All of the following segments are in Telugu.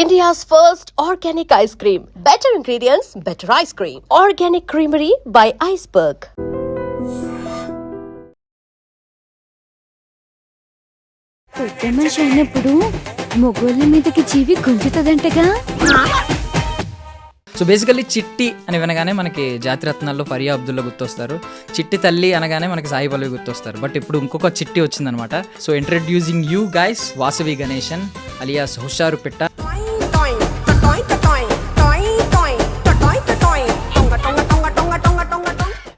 India's first organic ice cream. Better ingredients, better ice cream. Organic Creamery by Iceberg. పెద్ద మనిషి అయినప్పుడు మొగోళ్ళ మీదకి జీవి గుంజుతుందంటగా. సో బేసికల్లీ చిట్టి అని వినగానే మనకి జాతిరత్నాల్లో ఫరియా అబ్దుల్లా గుర్తొస్తారు. చిట్టి తల్లి అనగానే మనకి సాయి పల్లవి గుర్తొస్తారు. బట్ ఇప్పుడు ఇంకొక చిట్టి వచ్చిందనమాట. So introducing you guys Vasavi Ganesan alias హుషారు పిట్ట.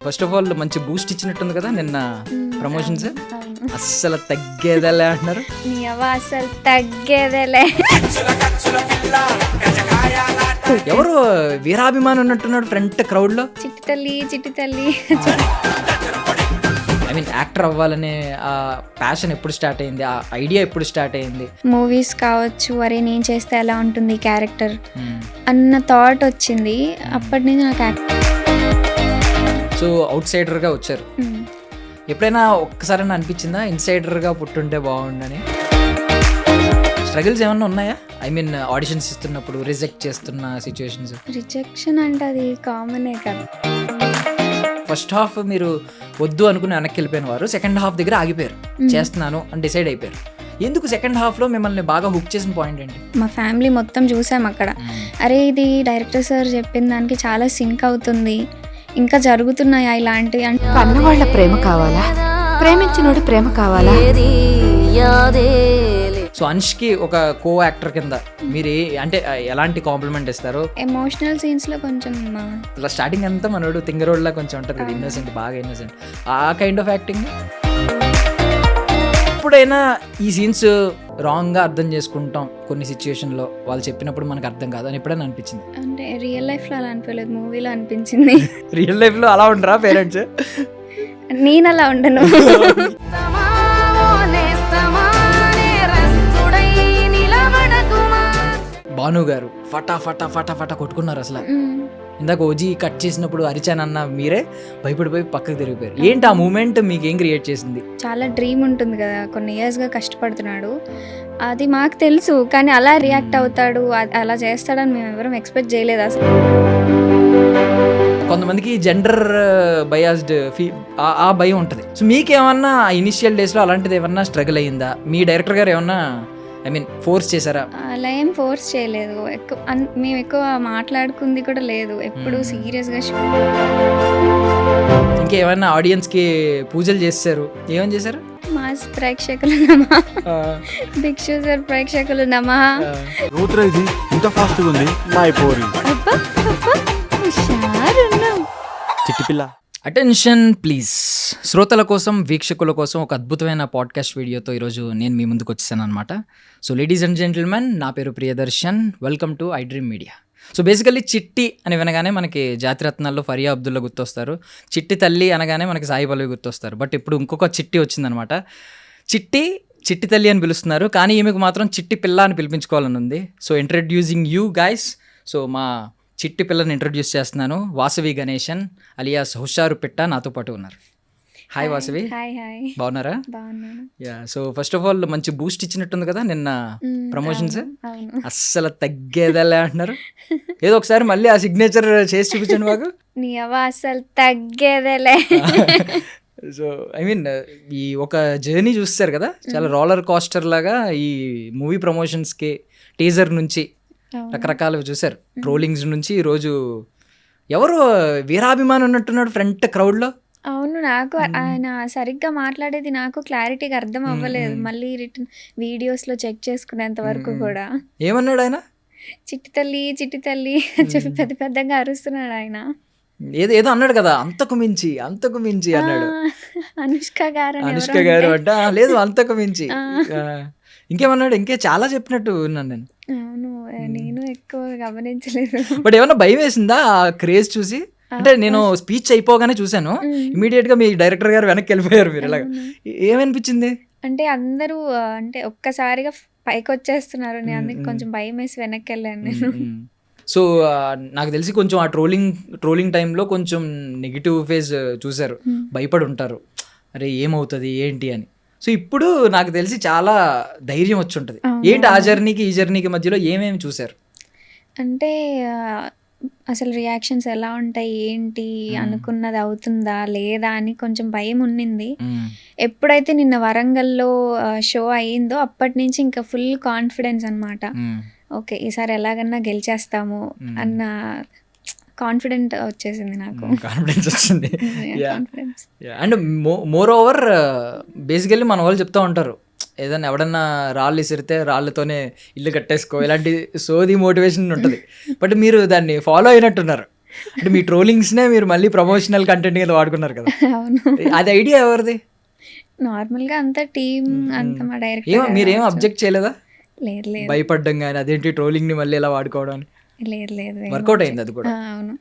ఫస్ట్ ఆఫ్ ఆల్ మంచి బూస్ట్ ఇచ్చినట్టుంది కదా నిన్న ప్రమోషన్స్. అస్సలు తగ్గేదేలే అంటున్నారు. అసలు తగ్గేదేలే. ఎవరు వీరాభిమానం ఉన్నట్టున్నాడు ఫ్రంట్ క్రౌడ్ లో. చిట్టి తల్లి చిట్టి తల్లి. ఐ మీన్ యాక్టర్ అవ్వాలనే ఆ ప్యాషన్ ఎప్పుడు స్టార్ట్ అయింది, ఆ ఐడియా ఎప్పుడు స్టార్ట్ అయింది? మూవీస్ కావచ్చు, అరే నేను చేస్తే ఎలా ఉంటుంది క్యారెక్టర్ అన్న థాట్ వచ్చింది. అప్పటి నుంచి నాకు సో అవుట్ సైడర్గా వచ్చారు. ఎప్పుడైనా ఒక్కసారైనా అనిపించిందా ఇన్సైడర్గా పుట్టుంటే బాగుండని? స్ట్రగుల్స్ ఏమన్నా ఉన్నాయా? ఐ మీన్ ఆడిషన్స్ ఇస్తున్నప్పుడు రిజెక్ట్ చేస్తున్న సిచ్యువేషన్స్. రిజెక్షన్ అంటే అది కామనే కదా. ఫస్ట్ హాఫ్ మీరు వద్దు అనుకుని వెనక్కి వెళ్ళిపోయిన వారు సెకండ్ హాఫ్ దగ్గర ఆగిపోయారు. చేస్తున్నాను అని డిసైడ్ అయిపోయారు. ఎందుకు సెకండ్ హాఫ్లో మిమ్మల్ని బాగా హుక్ చేసిన పాయింట్ ఏంటి? మా ఫ్యామిలీ మొత్తం చూసాం అక్కడ. అరే ఇది డైరెక్టర్ సార్ చెప్పిన దానికి చాలా సింక్ అవుతుంది, ఇంకా జరుగుతున్నాయా ఇలాంటివి. అంటే కన్నవాళ్ల ప్రేమ కావాలా, ప్రేమించినోడి ప్రేమ కావాలా? సో అనుష్కి ఒక కో యాక్టర్ కింద మీరు అంటే ఎలాంటి కాంప్లిమెంట్ ఇస్తారు? ఎమోషనల్ సీన్స్ లో కొంచెం స్టార్టింగ్ అంతా మనోడు తింగరోడ్లా కొంచెం ఉంటుంది కదా, ఇన్నోసెంట్, బాగా ఇన్నోసెంట్, ఆ కైండ్ ఆఫ్ యాక్టింగ్. ఎప్పుడైనా ఈ సీన్స్ రాంగ్గా అర్థం చేసుకుంటాం కొన్ని సిచ్యువేషన్లో, వాళ్ళు చెప్పినప్పుడు మనకు అర్థం కాదు అని ఎప్పుడైనా అనిపించింది? అంటే రియల్ లైఫ్లో అలా అనిపించలేదు, మూవీలో అనిపించింది. రియల్ లైఫ్లో అలా ఉండరా పేరెంట్స్? నేను అలా ఉండను. భాను గారు ఫటా ఫటా ఫటా ఫటా కొట్టుకున్నారు అసలు. ఇందాక ఓజీ కట్ చేసినప్పుడు అరిచానన్న మీరే భయపడిపోయి పక్కకు తిరిగిపోయారు. ఏంటి ఆ మూమెంట్ మీకు ఏం క్రియేట్ చేసింది? చాలా డ్రీమ్ ఉంటుంది కదా, కొన్ని ఇయర్స్గా కష్టపడుతున్నాడు, అది మాకు తెలుసు. కానీ అలా రియాక్ట్ అవుతాడు, అలా చేస్తాడని మేము ఎవరం ఎక్స్పెక్ట్ చేయలేదు అసలు. కొంతమందికి జెండర్ బయాస్డ్ ఆ భయం ఉంటుంది. సో మీకేమన్నా ఇనిషియల్ డేస్లో అలాంటిది ఏమన్నా స్ట్రగుల్ అయ్యిందా? మీ డైరెక్టర్ గారు ఏమన్నా ఐ మీన్ ఫోర్స్ చేశారా? అలా ఏం ఫోర్స్ చేయలేదు. మేము ఎక్కువ మాట్లాడుకుంది కూడా లేదు, ఎప్పుడు సీరియస్గా. ఇంకేమైనా ఆడియన్స్కి పూజలు చేశారు? ఏమని చేశారు? మాస్ ప్రేక్షకులు నమః, భిక్షు సార్ ప్రేక్షకులు నమః. Attention please. శ్రోతల కోసం, వీక్షకుల కోసం ఒక అద్భుతమైన పాడ్కాస్ట్ వీడియోతో ఈరోజు నేను మీ ముందుకు వచ్చేసాను అనమాట. సో లేడీస్ అండ్ జెంటిల్మెన్, నా పేరు Priyadarshan. Welcome to I dream media. So basically చిట్టి అని వినగానే మనకి జాతిరత్నాల్లో ఫరియా అబ్దుల్లా గుర్తొస్తారు. చిట్టి తల్లి అనగానే మనకి సాయి పల్లవి గుర్తొస్తారు. బట్ ఇప్పుడు ఇంకొక చిట్టి వచ్చిందనమాట. చిట్టి తల్లి అని పిలుస్తున్నారు, కానీ ఈమెకు మాత్రం చిట్టి పిల్ల అని పిలిపించుకోవాలని ఉంది. So introducing you guys. So మా చిట్టి పిల్లని ఇంట్రడ్యూస్ చేస్తున్నాను. వాసవి గణేశన్ అలియాస్ హుషారు పిట్ట నాతో పాటు ఉన్నారు. హాయ్ వాసవి. బాగున్నారా? Yeah. So first of all మంచి బూస్ట్ ఇచ్చినట్టుంది కదా నిన్న ప్రమోషన్స్. అస్సలు తగ్గేదేలే అంటున్నారు. ఏదో ఒకసారి మళ్ళీ ఆ సిగ్నేచర్ చేసి చూపించండి మాకు. అసలు తగ్గేదేలే. సో ఐ మీన్ ఈ ఒక జర్నీ చూస్తారు కదా, చాలా రోలర్ కోస్టర్ లాగా ఈ మూవీ ప్రమోషన్స్కి టీజర్ నుంచి రకరకాలుగా చూసారు. ట్రోలింగ్స్ నుంచి ఈరోజు ఎవరు వీరాభిమానం ఉన్నట్టున్నాడు ఫ్రంట్ క్రౌడ్లో. అవును, నాకు ఆయన సరిగ్గా మాట్లాడేది నాకు క్లారిటీగా అర్థం అవ్వలేదు. మళ్ళీ రిటర్న్ వీడియోస్లో చెక్ చేసుకునేంత వరకు కూడా. ఏమన్నాడు ఆయన? చిట్టి తల్లి చిట్టి తల్లి చెప్పి పెద్ద పెద్దగా అరుస్తున్నాడు ఆయన. ఏదో అన్నాడు కదా, అంతకు మించి అన్నాడు. అనుష్క గారు అంట, లేదు అంతకు మించి. ఇంకేమన్నాడు? చాలా చెప్పినట్టు విన్నాను నేను. అవును, నేను ఎక్కువ గమనించలేదు. బట్ ఏమన్నా భయం వేసిందా ఆ క్రేజ్ చూసి? అంటే నేను స్పీచ్ అయిపోగానే చూసాను, ఇమీడియట్ గా మీ డైరెక్టర్ గారు వెనక్కి వెళ్ళిపోయారు. మీరు ఇలాగా ఏమనిపించింది? అంటే అందరూ అంటే ఒక్కసారిగా పైకి వచ్చేస్తున్నారు, నేను అందుకే కొంచెం భయం వేసి వెనక్కి వెళ్ళాను నేను. సో నాకు తెలిసి కొంచెం ఆ ట్రోలింగ్ టైంలో కొంచెం నెగిటివ్ ఫేజ్ చూసారు, భయపడి ఉంటారు, అరే ఏమవుతుంది ఏంటి అని. సో ఇప్పుడు నాకు తెలిసి చాలా ధైర్యం వచ్చి ఉంటుంది. అవును. ఏంటి ఆ జర్నీకి ఈ జర్నీకి మధ్యలో ఏమేమి చూసారు? అంటే అసలు రియాక్షన్స్ ఎలా ఉంటాయి, ఏంటి, అనుకున్నది అవుతుందా లేదా అని కొంచెం భయం ఉన్నింది. ఎప్పుడైతే నిన్న వరంగల్లో షో అయ్యిందో అప్పటి నుంచి ఇంకా ఫుల్ కాన్ఫిడెన్స్ అనమాట. ఓకే, ఈసారి ఎలాగన్నా గెలిచేస్తాము అన్న కాన్ఫిడెంట్ వచ్చేసింది నాకు. కాన్ఫిడెన్స్ వచ్చింది. Confidence. And more over basically మన వాళ్ళు చెప్తా ఉంటారు, ఏదన్నా ఎవడన్నా రాళ్ళు విసిరితే రాళ్ళతోనే ఇల్లు కట్టేసుకో, ఇలాంటి సోది మోటివేషన్ ఉంటుంది. బట్ మీరు దాన్ని ఫాలో అయినట్టున్నారు. అంటే మీ ట్రోలింగ్స్నే మీరు మళ్ళీ ప్రమోషనల్ కంటెంట్ కింద వాడుకున్నారు కదా. అవును, అది ఐడియా ఎవరిది? నార్మల్గా అంతా టీమ్ అంతా మా ఏమో మీరేం డైరెక్టర్. అబ్జెక్ట్ చేయలేదా? లేదు లేదు భయపడ్డం కానీ అదేంటి ట్రోలింగ్ని మళ్ళీ ఎలా వాడుకోవడం అని? లేదు లేదు వర్కౌట్ అయింది అది కూడా. అవును.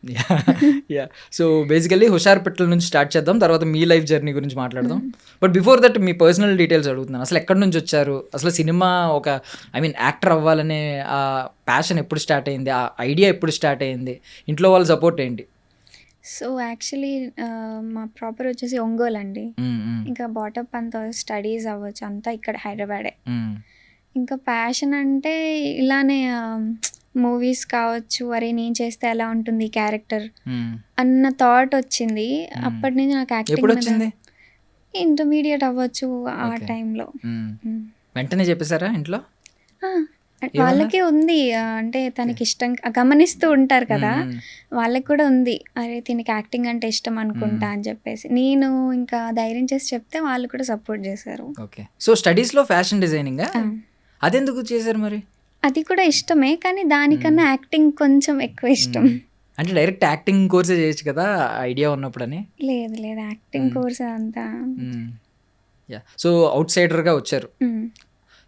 యా, సో బేసికల్లీ హుషార్ పిట్టల నుంచి స్టార్ట్ చేద్దాం, తర్వాత మీ లైఫ్ జర్నీ గురించి మాట్లాడదాం. But before that me personal details అడుగుతున్నాను. అసలు ఎక్కడి నుంచి వచ్చారు? అసలు సినిమా యాక్టర్ అవ్వాలనే ఆ ప్యాషన్ ఎప్పుడు స్టార్ట్ అయింది? ఆ ఐడియా ఎప్పుడు స్టార్ట్ అయింది? ఇంట్లో వాళ్ళ సపోర్ట్ ఏంటి? సో యాక్చువల్లీ మా ప్రాపర్ వచ్చేసి ఒంగోలు అండి. ఇంకా బాటప్ అంతా స్టడీస్ అవ్వచ్చు అంతా ఇక్కడ హైదరాబాదే. ఇంకా ప్యాషన్ అంటే ఇలానే మూవీస్ కావచ్చు, అరే నేను చేస్తే ఎలా ఉంటుంది క్యారెక్టర్ అన్న థాట్ వచ్చింది. అప్పటి నుంచి నాకు ఎప్పుడు యాక్టింగ్ వచ్చింది? ఇంటర్మీడియట్ అవ్వచ్చు ఆ Okay. టైంలో. వెంటనే చెప్పేశారా ఇంట్లో? వాళ్ళకే ఉంది అంటే తనకి ఇష్టం గమనిస్తూ ఉంటారు కదా, వాళ్ళకి కూడా ఉంది, అరే దీనికి యాక్టింగ్ అంటే ఇష్టం అనుకుంటా అని చెప్పేసి. నేను ఇంకా ధైర్యం చేసి చెప్తే వాళ్ళు కూడా సపోర్ట్ చేశారు. ఓకే, సో స్టడీస్లో ఫ్యాషన్ డిజైనింగ్ ఆ, అదెందుకు చేశారు మరి? అది కూడా ఇష్టమే, కానీ దానికన్నా యాక్టింగ్ కొంచెం ఎక్కువ ఇష్టం. అంటే డైరెక్ట్ యాక్టింగ్ కోర్సే చేయొచ్చు కదా ఐడియా ఉన్నప్పుడని. లేదు లేదు, యాక్టింగ్ కోర్స్ అంతా. యా, సో అవుట్ సైడర్గా వచ్చారు.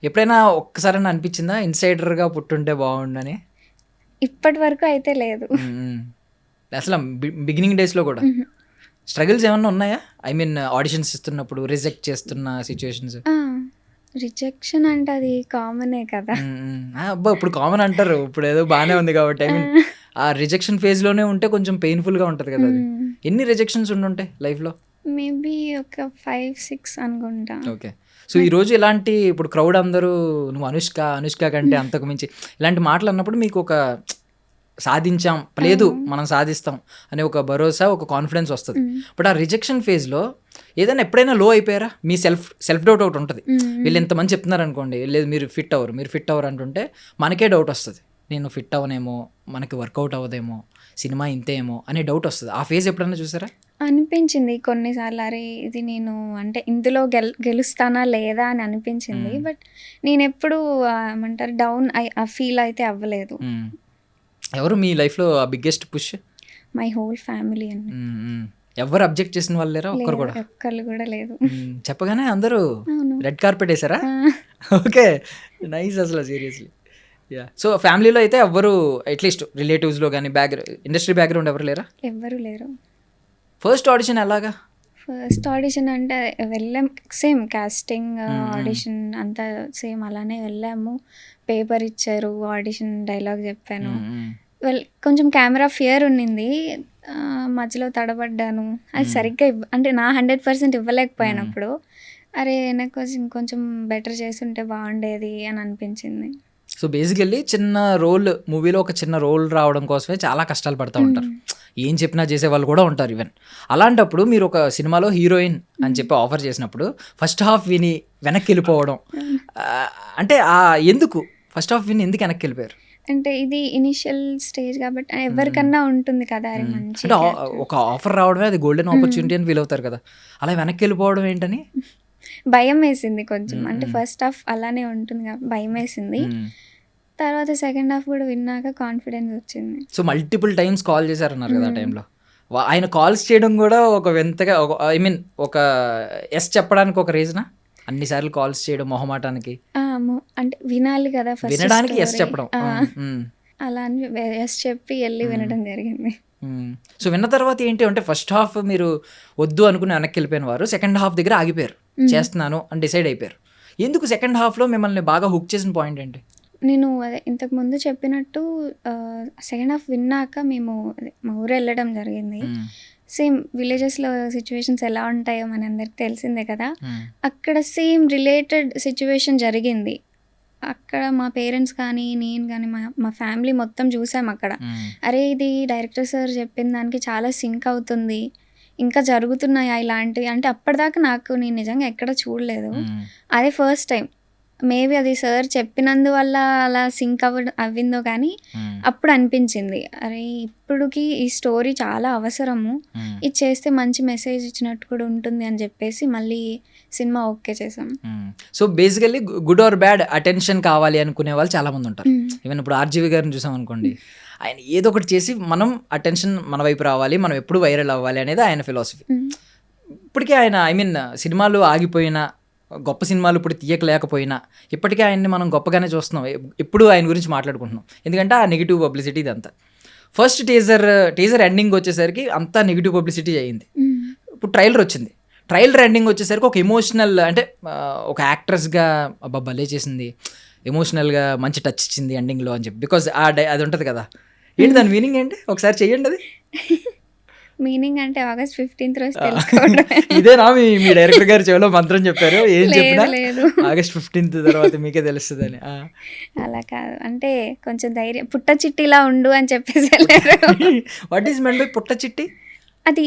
ఎప్పుడైనా ఒక్కసారైనా అనిపించిందా ఇన్సైడర్గా పుట్టుంటే బాగుండని? ఇప్పటి వరకు అయితే లేదు. అసలు బిగినింగ్ డేస్లో కూడా స్ట్రగుల్స్ ఏమన్నా ఉన్నాయా? ఆడిషన్స్ ఇస్తున్నప్పుడు రిజెక్ట్ చేస్తున్న సిచ్యువేషన్స్? రిజెక్షన్ అంటే అది కామనే కదా. అబ్బా, ఇప్పుడు కామన్ అంటారు, ఇప్పుడు ఏదో బాగానే ఉంది కాబట్టి. ఆ రిజెక్షన్ ఫేజ్లోనే ఉంటే కొంచెం పెయిన్ఫుల్గా ఉంటుంది కదా అది. ఎన్ని రిజెక్షన్స్ ఉండుంటాయి లైఫ్లో? మేబీ ఒక 5-6 అనుకుంటా. ఓకే, సో ఈరోజు ఇలాంటి ఇప్పుడు క్రౌడ్ అందరూ నువ్వు అనుష్క కంటే అంతకు మించి ఇలాంటి మాటలు అన్నప్పుడు మీకు ఒక సాధించాం, లేదు మనం సాధిస్తాం అనే ఒక భరోసా, ఒక కాన్ఫిడెన్స్ వస్తుంది. బట్ ఆ రిజెక్షన్ ఫేజ్లో ఏదైనా ఎప్పుడైనా లో అయిపోయారా? మీ సెల్ఫ్ డౌట్ ఒకటి ఉంటుంది. వీళ్ళు ఎంతమంది చెప్తున్నారు అనుకోండి, లేదు మీరు ఫిట్ అవ్వరు అంటుంటే మనకే డౌట్ వస్తుంది, నేను ఫిట్ అవ్వనేమో, మనకి వర్కౌట్ అవ్వదేమో, సినిమా ఇంతేమో అనే డౌట్ వస్తుంది. ఆ ఫేజ్ ఎప్పుడైనా చూసారా? అనిపించింది కొన్నిసార్లు, అరే ఇది నేను అంటే ఇందులో గెలుస్తానా లేదా అని అనిపించింది. బట్ నేను ఎప్పుడు ఏమంటారు డౌన్ ఫీల్ అయితే అవ్వలేదు. ఎవరు మీ లైఫ్లో ఆ biggest push? My whole family అండి. ఎవరు అబ్జెక్ట్ చేసిన వాళ్ళు లేరా? ఒక్కరు కూడా? ఒక్కళ్ళు కూడా లేదు. చెప్పగానే అందరూ అవును. రెడ్ కార్పెట్ వేసారా? Okay, nice. అసలు సీరియస్లీ. యా, సో ఫ్యామిలీలో అయితే ఎవ్వరు, అట్లీస్ట్ రిలేటివ్స్లో కానీ ఇండస్ట్రీ బ్యాక్గ్రౌండ్ ఎవరు లేరా? ఎవ్వరు లేరు. ఫస్ట్ ఆడిషన్ ఎలాగా? ఫస్ట్ ఆడిషన్ అంటే వెళ్ళాం, సేమ్ కాస్టింగ్ ఆడిషన్ అంతా సేమ్ అలానే వెళ్ళాము. పేపర్ ఇచ్చారు, ఆడిషన్ డైలాగ్ చెప్పాను. కొంచెం కెమెరా ఫియర్ ఉన్నింది, మధ్యలో తడబడ్డాను. అది సరిగ్గా అంటే నా 100% ఇవ్వలేకపోయినప్పుడు అరే నాకు ఇంకొంచెం బెటర్ చేస్తుంటే బాగుండేది అని అనిపించింది. సో బేసికల్లీ చిన్న రోల్ మూవీలో ఒక చిన్న రోల్ రావడం కోసమే చాలా కష్టాలు పడుతూ ఉంటారు. ఏం చెప్పినా చేసే వాళ్ళు కూడా ఉంటారు ఈవెన్. అలాంటప్పుడు మీరు ఒక సినిమాలో హీరోయిన్ అని చెప్పి ఆఫర్ చేసినప్పుడు ఫస్ట్ హాఫ్ విని వెనక్కి వెళ్ళిపోవడం అంటే ఎందుకు ఫస్ట్ హాఫ్ విని ఎందుకు వెనక్కి వెళ్ళిపోయారు? అంటే ఇది ఇనిషియల్ స్టేజ్ కాబట్టి ఎవరికన్నా ఉంటుంది కదా, అరే మంచి అంటే ఒక ఆఫర్ రావడమే అది గోల్డెన్ ఆపర్చునిటీ అని ఫీల్ అవుతారు కదా, అలా వెనక్కి వెళ్ళిపోవడం ఏంటని? భయం వేసింది కొంచెం. అంటే ఫస్ట్ హాఫ్ అలానే ఉంటుంది కాబట్టి భయం వేసింది. తర్వాత సెకండ్ హాఫ్ కూడా విన్నాక కాన్ఫిడెన్స్ వచ్చింది. సో మల్టిపుల్ టైమ్స్ కాల్ చేశారన్నారు కదా ఆ టైంలో. ఆయన కాల్స్ చేయడం కూడా ఒక వింతగా, ఒక ఎస్ చెప్పడానికి ఒక రీజనా? అన్నిసార్లు కాల్స్ చేయడం మొహమాటానికి? అంటే వినాలి కదా, వినడానికి ఎస్ చెప్పడం. అలా అని ఎస్ చెప్పి వెళ్ళి వినడం జరిగింది. సో విన్న తర్వాత ఏంటి అంటే ఫస్ట్ హాఫ్ మీరు వద్దు అనుకుని వెనక్కి వెళ్ళిపోయిన వారు సెకండ్ హాఫ్ దగ్గర ఆగిపోయారు, చేస్తున్నాను అని డిసైడ్ అయిపోయారు. ఎందుకు సెకండ్ హాఫ్లో మిమ్మల్ని బాగా హుక్ చేసిన పాయింట్ ఏంటి? నేను అదే ఇంతకు ముందు చెప్పినట్టు సెకండ్ హాఫ్ విన్నాక మేము మా ఊరు వెళ్ళడం జరిగింది. సేమ్ విలేజెస్లో సిచ్యువేషన్స్ ఎలా ఉంటాయో మనందరికి తెలిసిందే కదా. అక్కడ సేమ్ రిలేటెడ్ సిచ్యువేషన్ జరిగింది. అక్కడ మా పేరెంట్స్ కానీ నేను కానీ మా ఫ్యామిలీ మొత్తం చూసాం అక్కడ. అరే ఇది డైరెక్టర్ సార్ చెప్పిన దానికి చాలా సింక్ అవుతుంది, ఇంకా జరుగుతున్నాయా ఇలాంటివి అంటే అప్పటిదాకా నేను నిజంగా ఎక్కడ చూడలేదు. అదే ఫస్ట్ టైం. మేబీ అది సార్ చెప్పినందువల్ల అలా సింక్ అవ్విందో కానీ అప్పుడు అనిపించింది అరే ఇప్పుడుకి ఈ స్టోరీ చాలా అవసరము, ఇది చేస్తే మంచి మెసేజ్ ఇచ్చినట్టు కూడా ఉంటుంది అని చెప్పేసి మళ్ళీ సినిమా ఓకే చేసాం. So basically good or bad attention కావాలి అనుకునే వాళ్ళు చాలా మంది ఉంటారు. ఈవెన్ ఇప్పుడు ఆర్జీవి గారిని చూసాం అనుకోండి, ఆయన ఏదో ఒకటి చేసి మనం అటెన్షన్ మన వైపు రావాలి, మనం ఎప్పుడు వైరల్ అవ్వాలి అనేది ఆయన ఫిలాసఫీ. ఇప్పటికే ఆయన సినిమాలు ఆగిపోయినా, గొప్ప సినిమాలు ఇప్పుడు తీయకలేకపోయినా ఇప్పటికే ఆయన్ని మనం గొప్పగానే చూస్తున్నాం, ఎప్పుడు ఆయన గురించి మాట్లాడుకుంటున్నాం. ఎందుకంటే ఆ నెగిటివ్ పబ్లిసిటీ ఇదంతా. ఫస్ట్ టీజర్ ఎండింగ్ వచ్చేసరికి అంతా నెగిటివ్ పబ్లిసిటీ అయ్యింది. ఇప్పుడు ట్రైలర్ వచ్చింది, ట్రైలర్ ఎండింగ్ వచ్చేసరికి ఒక ఎమోషనల్ అంటే ఒక యాక్ట్రెస్గా అబ్బా భలే చేసింది, ఎమోషనల్గా మంచి టచ్ ఇచ్చింది ఎండింగ్లో అని చెప్పి. బికాజ్ అది ఉంటుంది కదా, ఏంటి దాని మీనింగ్ ఏంటి ఒకసారి చెయ్యండి అది. మీనింగ్ అంటే August 15th రోజు తెలుసుకోవడం. ఇదేనా మీ డైరెక్టర్ గారు చెవిలో మంత్రం చెప్పారు, ఏం చెప్పినా లేదు August 15th తర్వాత మీకే తెలుస్తుంది అని. అలా కాదు, అంటే కొంచెం ధైర్యం, పుట్ట చిట్టిలా ఉండు అని చెప్పేసి. వాట్ ఈస్ మెంట్ బై పుట్ట చిట్టి? అది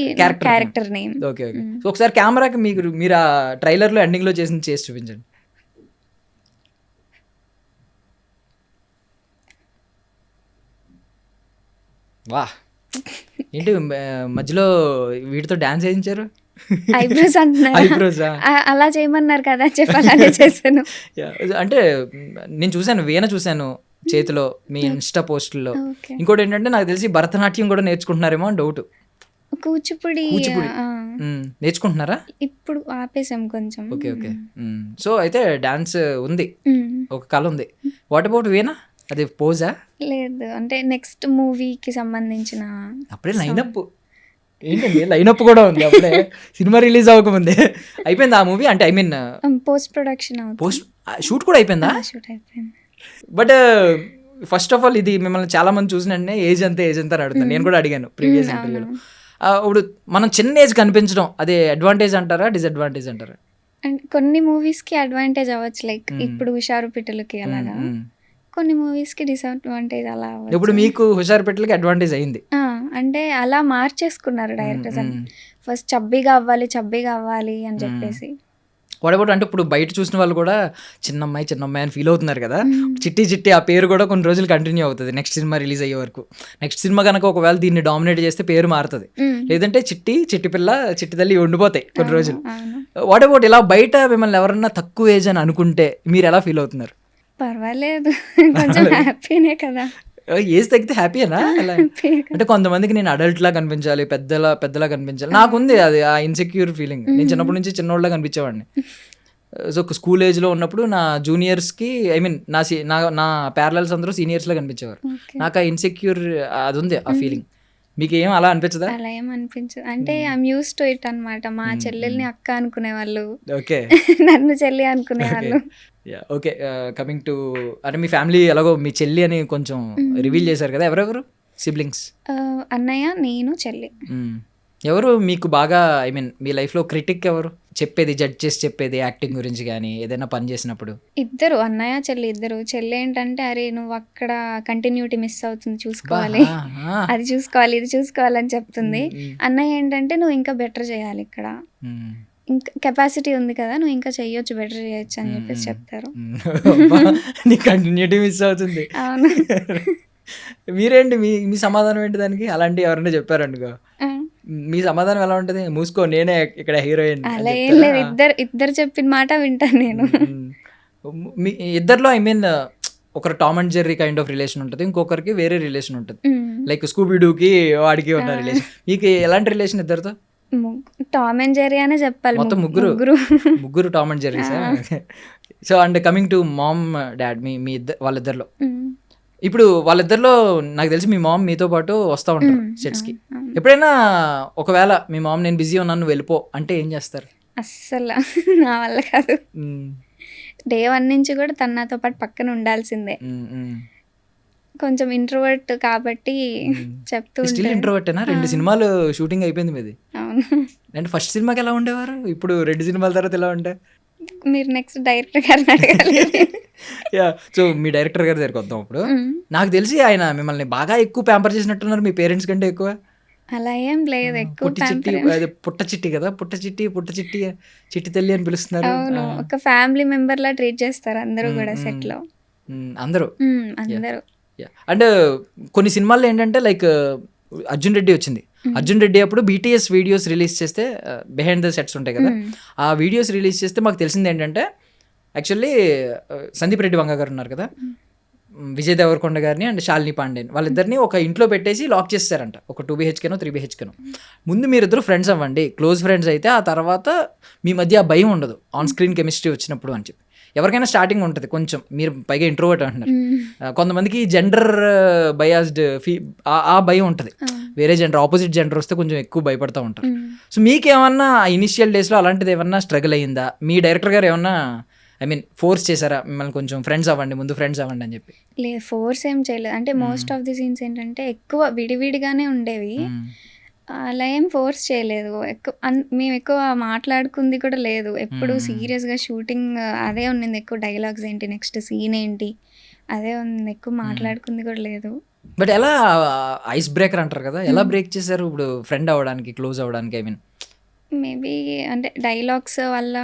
character name. Okay okay. So ఒకసారి కెమెరాకి మీరు ఆ ట్రైలర్లో ఎండింగ్లో చేసి చూపించండి. వా ఏంటి మధ్యలో వీటితో డాన్స్ వేయించారు? ఐబ్రోస్ అంటున్నారు. ఐబ్రోసా? అలా చేయమన్నారు కదా చెప్పాలని చేశాను. అంటే నేను చూశాను, వీణ చూశాను చేతిలో మీ ఇన్స్టా పోస్టుల్లో. ఇంకోటి ఏంటంటే నాకు తెలిసి భరతనాట్యం కూడా నేర్చుకుంటున్నారేమో అని డౌట్. కూచిపూడి నేర్చుకుంటున్నారా? ఇప్పుడు ఆపేసాం కొంచెం. Okay okay. సో అయితే డాన్స్ ఉంది, ఒక కళ ఉంది. వాట్ అబౌట్ వీణ? అది పోజా? లేదు, అంటే నెక్స్ట్ మూవీకి సంబంధించిన. అప్పుడే లైనప్ ఏంటండి, లైనప్ కూడా ఉంది అప్పుడే, సినిమా రిలీజ్ అవ్వకముందే అయిపోయింది ఆ మూవీ. అంటే పోస్ట్ ప్రొడక్షన్ షూట్ కూడా అయిపోయిందా? షూట్ అయిపోయింది. బట్ ఫస్ట్ ఆఫ్ ఆల్ ఇది మిమ్మల్ని చాలా మంది చూసినంటే ఏజ్ అంతా అని అడుగుతాను. నేను కూడా అడిగాను ప్రీవియస్ ఇంటర్వ్యూలో. ఇప్పుడు మనం చిన్న ఏజ్ కనిపించడం అది అడ్వాంటేజ్ అంటారా, డిసడ్వాంటేజ్ అంటారా? కొన్ని మూవీస్కి అడ్వాంటేజ్ అవ్వచ్చు, లైక్ ఇప్పుడు హుషారు పిట్టలకి అలాగా. కొన్ని మూవీస్కి డిసడ్వాంటేజ్ అలా. ఇప్పుడు మీకు హుషారు పెట్టలకి అడ్వాంటేజ్ అయింది అంటే అలా మార్చేసుకున్నారు డైరెక్టర్స్. ఫస్ట్ చబ్బీగా అవ్వాలి అని చెప్పేసి. వాట్ అబౌట్ అంటే ఇప్పుడు బయట చూసిన వాళ్ళు కూడా చిన్నమ్మాయి అని ఫీల్ అవుతున్నారు కదా. చిట్టి ఆ పేరు కూడా కొన్ని రోజులు కంటిన్యూ అవుతుంది నెక్స్ట్ సినిమా రిలీజ్ అయ్యే వరకు. నెక్స్ట్ సినిమా కనుక ఒకవేళ దీన్ని డామినేట్ చేస్తే పేరు మారుతుంది, లేదంటే చిట్టి పిల్ల చిట్టి తల్లి ఉండిపోతాయి కొన్ని రోజులు. వాట్ అబౌట్ ఇలా బయట మిమ్మల్ని ఎవరన్నా తక్కువ ఏజ్ అని అనుకుంటే మీరు ఎలా ఫీల్ అవుతున్నారు? పర్వాలేదు, కొంచెం హ్యాపీనే కదా. ఏజ్ తగ్గితే హ్యాపీయేనా? అంటే కొంతమందికి నేను అడల్ట్ లా కనిపించాలి, పెద్దలా కనిపించాలి, నాకుంది అది ఆ ఇన్సెక్యూర్ ఫీలింగ్. నేను చిన్నప్పటి నుంచి చిన్నోళ్ళ కనిపించేవాడిని. సో స్కూల్ ఏజ్లో ఉన్నప్పుడు నా జూనియర్స్కి నా ప్యారలల్స్ అందరూ సీనియర్స్లో కనిపించేవారు. నాకు ఆ ఇన్సెక్యూర్ అది ఉంది, ఆ ఫీలింగ్. మీకు ఏం అలా అనిపించదా? అలా ఏం అనిపించదు, అంటే ఐఎమ్ యూస్ టు ఇట్ అనమాట. మా చెల్లెల్ని అక్క అనుకునేవాళ్ళు, ఓకే, నన్ను చెల్లి అనుకునేవాళ్ళు. ఓకే. కమింగ్ టు అంటే మీ ఫ్యామిలీ ఎలాగో మీ చెల్లి అని కొంచెం రివీల్ చేశారు కదా, ఎవరెవరు సిబ్లింగ్స్? అన్నయ్య, నేను, చెల్లి. ఎవరు మీకు బాగా మీ లైఫ్లో క్రిటిక్ ఎవరు? జడ్జ్ చేసి చెప్పేది యాక్టింగ్ గురించి కానీ ఏదైనా పని చేసినప్పుడు? ఇద్దరు, అన్నయ్య చెల్లి ఇద్దరు. చెల్లి ఏంటంటే అరే నువ్వు అక్కడ కంటిన్యూటీ మిస్ అవుతుంది, చూసుకోవాలి, అది చూసుకోవాలి, ఇది చూసుకోవాలని చెప్తుంది. అన్నయ్య ఏంటంటే నువ్వు ఇంకా బెటర్ చేయాలి, ఇక్కడ ఇంకా కెపాసిటీ ఉంది కదా, నువ్వు ఇంకా చెయ్యొచ్చు, బెటర్ చేయొచ్చు అని చెప్పేసి చెప్తారు. నీ కంటిన్యూటీ మిస్ అవుతుంది. అవును. మీరేంటి మీ సమాధానం ఏంటి దానికి? అలాంటి ఎవరైనా చెప్పారనుకో మీ సమాధానం ఎలా ఉంటుంది? మూసుకో, నేనే ఇక్కడ హీరోయిన్. అలా ఏం లేదు, ఇద్దరు చెప్పిన మాట వింటాను నేను. మీ ఇద్దరిలో ఒకరు Tom and Jerry kind of relation ఉంటుంది, ఇంకొకరికి వేరే రిలేషన్ ఉంటుంది, లైక్ స్కూబీడూకి వాడికి ఉన్న రిలేషన్. మీకు ఎలాంటి రిలేషన్ ఇద్దరితో? టామ్ అండ్ జెర్రీ అనే చెప్పాలి. మొత్తం ముగ్గురు Tom and Jerry. So and coming to mom dad, మీ వాళ్ళిద్దరిలో ఇప్పుడు వాళ్ళిద్దరిలో నాకు తెలిసి మీ మామ్ మీతో పాటు వస్తూ ఉంటారు సెట్స్కి. ఎప్పుడైనా ఒకవేళ మీ మామ్ నేను బిజీ ఉన్నాను వెళ్ళిపో అంటే ఏం చేస్తారు? అస్సలు నా వల్ల కాదు. డే 1 నుంచి కూడా తను నాతో పాటు పక్కన ఉండాల్సిందే. కొంచెం ఇంట్రోవర్ట్ కాబట్టి చెప్తూ స్టిల్ ఉంటారు. ఇంట్రోవర్టేనా? 2 సినిమాలు షూటింగ్ అయిపోయింది మీది. అవును. అంటే ఫస్ట్ సినిమాకి ఎలా ఉండేవారు, ఇప్పుడు 2 సినిమాల తర్వాత ఎలా ఉంటాయి? మీరు నెక్స్ట్ డైరెక్టర్ గారిని అడగాలి. యా, సో మీ డైరెక్టర్ గారి దగ్గరికి వద్దాం. ఇప్పుడు నాకు తెలిసి ఆయన మిమ్మల్ని బాగా ఎక్కువ ప్యాంపర్ చేసినట్టున్నారు, మీ పేరెంట్స్ కంటే ఎక్కువ. అలా ఏం లేదు, ఎక్కువ పుట్టి చిట్టి, అదే పుట్ట చిట్టి కదా, పుట్ట చిట్టి చిట్టి తల్లి అని పిలుస్తున్నారు. అవును, ఒక ఫ్యామిలీ మెంబర్ లా ట్రీట్ చేస్తారు అందరూ కూడా సెట్ లో. అందరూ అందరూ. అండ్ కొన్ని సినిమాల్లో ఏంటంటే లైక్ అర్జున్ రెడ్డి వచ్చింది. అర్జున్ రెడ్డి అప్పుడు బీటీఎస్ వీడియోస్ రిలీజ్ చేస్తే, బిహైండ్ ద సెట్స్ ఉంటాయి కదా, ఆ వీడియోస్ రిలీజ్ చేస్తే మాకు తెలిసింది ఏంటంటే యాక్చువల్లీ సందీప్ రెడ్డి వంగ గారు ఉన్నారు కదా, విజయ్ దేవరకొండ గారిని అండ్ శాలిని పాండేని, వాళ్ళిద్దరిని ఒక ఇంట్లో పెట్టేసి లాక్ చేస్తారంట, ఒక 2 BHKనో 3 BHKనో. ముందు మీరిద్దరు ఫ్రెండ్స్ అవ్వండి, క్లోజ్ ఫ్రెండ్స్ అయితే ఆ తర్వాత మీ మధ్య ఆ భయం ఉండదు ఆన్ స్క్రీన్ కెమిస్ట్రీ వచ్చినప్పుడు అని చెప్పి. ఎవరికైనా స్టార్టింగ్ ఉంటుంది కొంచెం, మీరు పైగా ఇంట్రోవర్ట్ అంటున్నారు, కొంతమందికి జెండర్ బయాస్డ్ ఆ భయం ఉంటుంది, వేరే జెండర్ ఆపోజిట్ జెండర్ వస్తే కొంచెం ఎక్కువ భయపడతా ఉంటారు. సో మీకేమన్నా ఇనిషియల్ డేస్లో అలాంటిది ఏమన్నా స్ట్రగుల్ అయ్యిందా? మీ డైరెక్టర్ గారు ఏమన్నా ఫోర్స్ చేశారా మిమ్మల్ని కొంచెం ఫ్రెండ్స్ అవ్వండి, ముందు ఫ్రెండ్స్ అవ్వండి అని చెప్పి? లేదు, ఫోర్స్ ఏం చేయలేదు. అంటే మోస్ట్ ఆఫ్ ది సీన్స్ ఏంటంటే ఎక్కువ విడివిడిగానే ఉండేవి, అలా ఏం ఫోర్స్ చేయలేదు. మేము ఎక్కువ మాట్లాడుకుంది కూడా లేదు, ఎప్పుడు సీరియస్గా షూటింగ్ అదే ఉన్నింది, ఎక్కువ డైలాగ్స్ ఏంటి, నెక్స్ట్ సీన్ ఏంటి, అదే ఉంది, ఎక్కువ మాట్లాడుకుంది కూడా లేదు. బట్ ఎలా ఐస్ బ్రేకర్ అంటారు కదా, ఎలా బ్రేక్ చేశారు ఇప్పుడు ఫ్రెండ్ అవ్వడానికి, క్లోజ్ అవ్వడానికి? మేబీ అంటే డైలాగ్స్ వల్ల.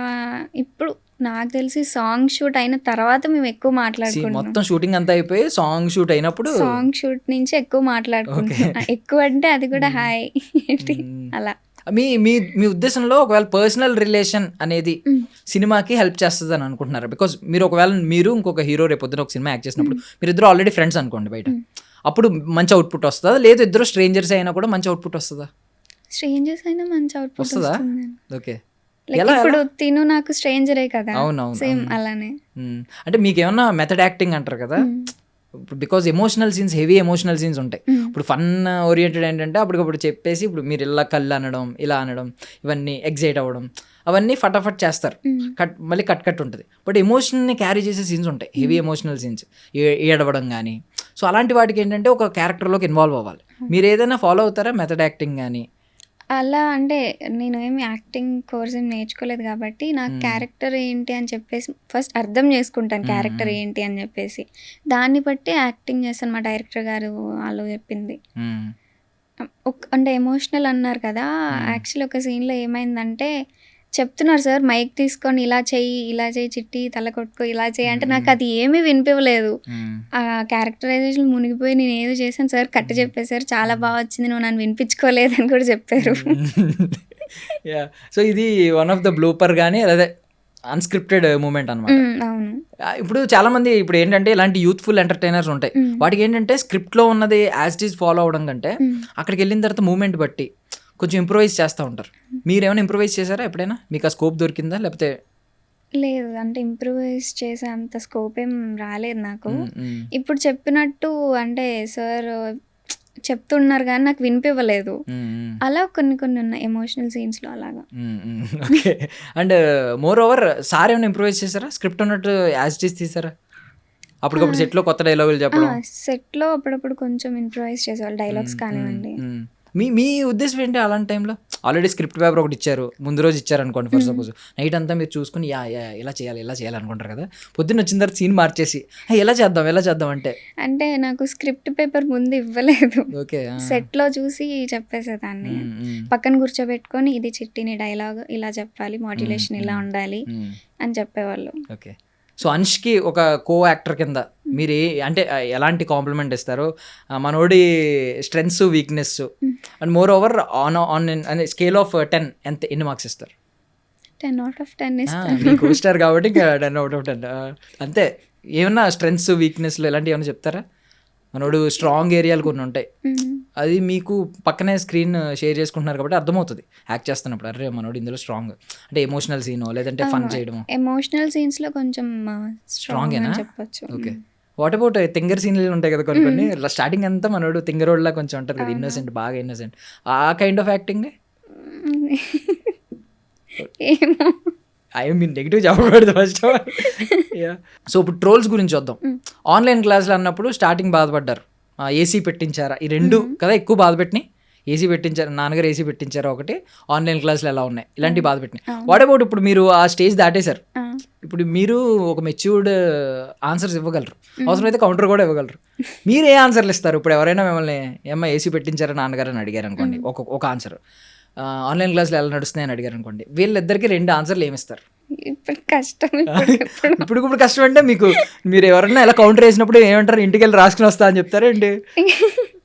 ఇప్పుడు నాకు తెలిసి సాంగ్ షూట్ అయిన తర్వాత మేము ఎక్కువ మాట్లాడుకుంటాం. మొత్తం షూటింగ్ అంతా అయిపోయి సాంగ్ షూట్ అయినప్పుడు, సాంగ్ షూట్ నుంచి ఎక్కువ మాట్లాడుకుంటాం. ఎక్కువ అంటే అది కూడా హాయ్ అలా. మీ మీ మీ ఉద్దేశంలో ఒకవేళ పర్సనల్ రిలేషన్ అనేది సినిమాకి హెల్ప్ చేస్తుంది అని అనుకుంటున్నారు? బికాజ్ మీరు ఒకవేళ మీరు ఇంకొక హీరో రేపు పొద్దున ఒక సినిమా యాక్ట్ చేసినప్పుడు మీరు ఇద్దరు ఆల్రెడీ ఫ్రెండ్స్ అనుకోండి బయట, అప్పుడు మంచి అవుట్పుట్ వస్తుందా? లేదు ఇద్దరు స్ట్రేంజర్స్ అయినా కూడా మంచి అవుట్పుట్ వస్తుందా? స్ట్రేంజర్స్ అయినా మంచి అవుట్పుట్ వస్తుందా? ఓకే. ఇప్పుడు తిను నాకు స్ట్రేంజరే కదా, సేమ్ అలానే. అంటే మీకేమన్నా మెథడ్ యాక్టింగ్ అంటారు కదా, because emotional scenes, heavy emotional scenes ఉంటాయి. ఇప్పుడు ఫన్ ఓరియంటెడ్ ఏంటంటే అప్పటికప్పుడు చెప్పేసి ఇప్పుడు మీరు ఇలా కళ్ళు అనడం, ఇలా అనడం, ఇవన్నీ ఎగ్జైట్ అవ్వడం, అవన్నీ ఫటాఫట్ చేస్తారు, మళ్ళీ కట్ ఉంటుంది. బట్ ఎమోషన్ని క్యారీ చేసే సీన్స్ ఉంటాయి, హెవీ ఎమోషనల్ సీన్స్, ఏడవడం కానీ. సో అలాంటి వాటికి ఏంటంటే ఒక క్యారెక్టర్లోకి ఇన్వాల్వ్ అవ్వాలి. మీరు ఏదైనా ఫాలో అవుతారా మెథడ్ యాక్టింగ్ కానీ? అలా అంటే నేను ఏమి యాక్టింగ్ కోర్స్ ఏం నేర్చుకోలేదు కాబట్టి నాకు క్యారెక్టర్ ఏంటి అని చెప్పేసి ఫస్ట్ అర్థం చేసుకుంటాను, క్యారెక్టర్ ఏంటి అని చెప్పేసి దాన్ని బట్టి యాక్టింగ్ చేస్తాను. మా డైరెక్టర్ గారు వాళ్ళు చెప్పింది. అంటే ఎమోషనల్ అన్నారు కదా, యాక్చువల్లీ ఒక సీన్లో ఏమైందంటే చెప్తున్నారు సార్ మైక్ తీసుకొని ఇలా చెయ్యి చిట్టి తల కొట్టుకో ఇలా చెయ్యి అంటే నాకు అది ఏమీ వినిపించలేదు. ఆ క్యారెక్టరైజేషన్ మునిగిపోయి నేను ఏదో చేశాను సార్, కట్ చెప్పేశారు, చాలా బాగా వచ్చింది, నువ్వు నన్ను వినిపించుకోలేదని కూడా చెప్పారు. సో ఇది వన్ ఆఫ్ ద బ్లూపర్ కానీ అదే అన్స్క్రిప్టెడ్ మూమెంట్ అనమాట. అవును. ఇప్పుడు చాలా మంది ఇప్పుడు ఏంటంటే ఇలాంటి యూత్ఫుల్ ఎంటర్టైనర్స్ ఉంటాయి, వాటికి ఏంటంటే స్క్రిప్ట్లో ఉన్నది యాజ్ ఇట్ ఈజ్ ఫాలో అవడం కంటే అక్కడికి వెళ్ళిన తర్వాత మూమెంట్ బట్టి కొంచెం ఇంప్రూవైజ్ చేస్తూ ఉంటారు. మీరు ఏమైనా ఇంప్రూవైజ్ చేశారా ఎప్పుడైనా? మీకు ఆ స్కోప్ దొరికిందా లేకపోతే? లేదు, అంటే ఇంప్రూవైజ్ చేసే అంత స్కోప్ ఏం రాలేదు నాకు. ఇప్పుడు చెప్పినట్టు అంటే సార్ చెప్తున్నారు కానీ నాకు వినిపివ్వలేదు, అలా కొన్ని ఉన్నాయి ఎమోషనల్ సీన్స్లో అలాగా. Okay. And more over sir ఏమైనా ఇంప్రూవైజ్ చేశారా? స్క్రిప్ట్ ఉన్నట్టు యాజ్ ఇట్ ఈజ్ తీసారా? అప్పటికప్పుడు సెట్లో కొత్త డైలాగులు చెప్పడం? సెట్లో అప్పుడప్పుడు కొంచెం ఇంప్రూవైజ్ చేసేవాళ్ళు, డైలాగ్స్ కానివ్వండి. మీ ఉద్దేశం ఏంటి అలాంటి టైంలో? ఆల్రెడీ స్క్రిప్ట్ పేపర్ ఒకటి ఇచ్చారు, ముందు రోజు ఇచ్చారు అనుకోండి ఫర్ సపోజ్, నైట్ అంతా మీరు చూసుకుని ఇలా చేయాలి అనుకుంటారు కదా, పొద్దున్న వచ్చిన తర్వాత సీన్ మార్చేసి ఎలా చేద్దాం అంటే నాకు స్క్రిప్ట్ పేపర్ ముందు ఇవ్వలేదు. ఓకే. సెట్లో చూసి చెప్పేసేదాన్ని, పక్కన కూర్చోబెట్టుకొని ఇది చిట్టిని డైలాగ్ ఇలా చెప్పాలి, మాడ్యులేషన్ ఇలా ఉండాలి అని చెప్పేవాళ్ళు. ఓకే. సో అన్ష్కి ఒక కో యాక్టర్ కింద మీరు అంటే ఎలాంటి కాంప్లిమెంట్ ఇస్తారు? మనోడి strengths weakness and moreover on scale of 10 ఎన్ని మార్క్స్ ఇస్తారు? 10/10 ఇస్తారు. మీకు స్టార్ కాబట్టి ఇంకా 10/10 అంతే. ఏమన్నా స్ట్రెంగ్స్ వీక్నెస్లు ఇలాంటివి ఏమైనా చెప్తారా? మనోడు స్ట్రాంగ్ ఏరియాలు కొన్ని ఉంటాయి, అది మీకు పక్కనే స్క్రీన్ షేర్ చేసుకుంటున్నారు కాబట్టి అర్థమవుతుంది యాక్ట్ చేస్తున్నప్పుడు, అరే మనోడు ఇందులో స్ట్రాంగ్ అంటే ఎమోషనల్ సీన్ లేదంటే ఫన్ చేయడం. ఎమోషనల్ సీన్స్ లో కొంచెం స్ట్రాంగ్ అని చెప్పొచ్చు. ఓకే. వాట్ అబౌట్ తింగర్ సీన్లు ఉంటాయి కదా కొన్ని స్టార్టింగ్ అంతా మనోడు తింగరోడ్లా కొంచెం ఉంటుంది కదా, ఇన్నోసెంట్, బాగా ఇన్నోసెంట్, ఆ కైండ్ ఆఫ్ యాక్టింగ్ ఏమో మీరు నెగిటివ్ చెప్పకూడదు ఫస్ట్. సో ఇప్పుడు ట్రోల్స్ గురించి వద్దాం. ఆన్లైన్ క్లాసులు అన్నప్పుడు స్టార్టింగ్ బాధపడ్డారు, ఏసీ పెట్టించారా, ఈ రెండు కదా ఎక్కువ బాధ పెట్టినాయి. ఏసీ పెట్టించారు, నాన్నగారు ఏసీ పెట్టించారా ఒకటి, ఆన్లైన్ క్లాసులు ఎలా ఉన్నాయి, ఇలాంటివి బాధ పెట్టినాయి. వాట్ అబౌట్ ఇప్పుడు మీరు ఆ స్టేజ్ దాటేశారు, ఇప్పుడు మీరు ఒక మెచ్యూర్డ్ ఆన్సర్స్ ఇవ్వగలరు, అవసరమైతే కౌంటర్ కూడా ఇవ్వగలరు. మీరు ఏ ఆన్సర్లు ఇస్తారు? ఇప్పుడు ఎవరైనా మిమ్మల్ని ఏమ్మా ఏసీ పెట్టించారా నాన్నగారు అని అడిగారు అనుకోండి, ఒక ఆన్సర్. ఆన్లైన్ క్లాసులు ఎలా నడుస్తున్నాయని అడిగారు అనుకోండి, వీళ్ళిద్దరికి 2 ఆన్సర్లు ఏమిస్తారు? ఇప్పుడు కష్టం. ఇప్పుడు కష్టం అంటే మీకు మీరు ఎవరైనా ఎలా కౌంటర్ వేసినప్పుడు ఏమంటారు, ఇంటికి వెళ్ళి రాసుకుని వస్తా అని చెప్తారేంటి?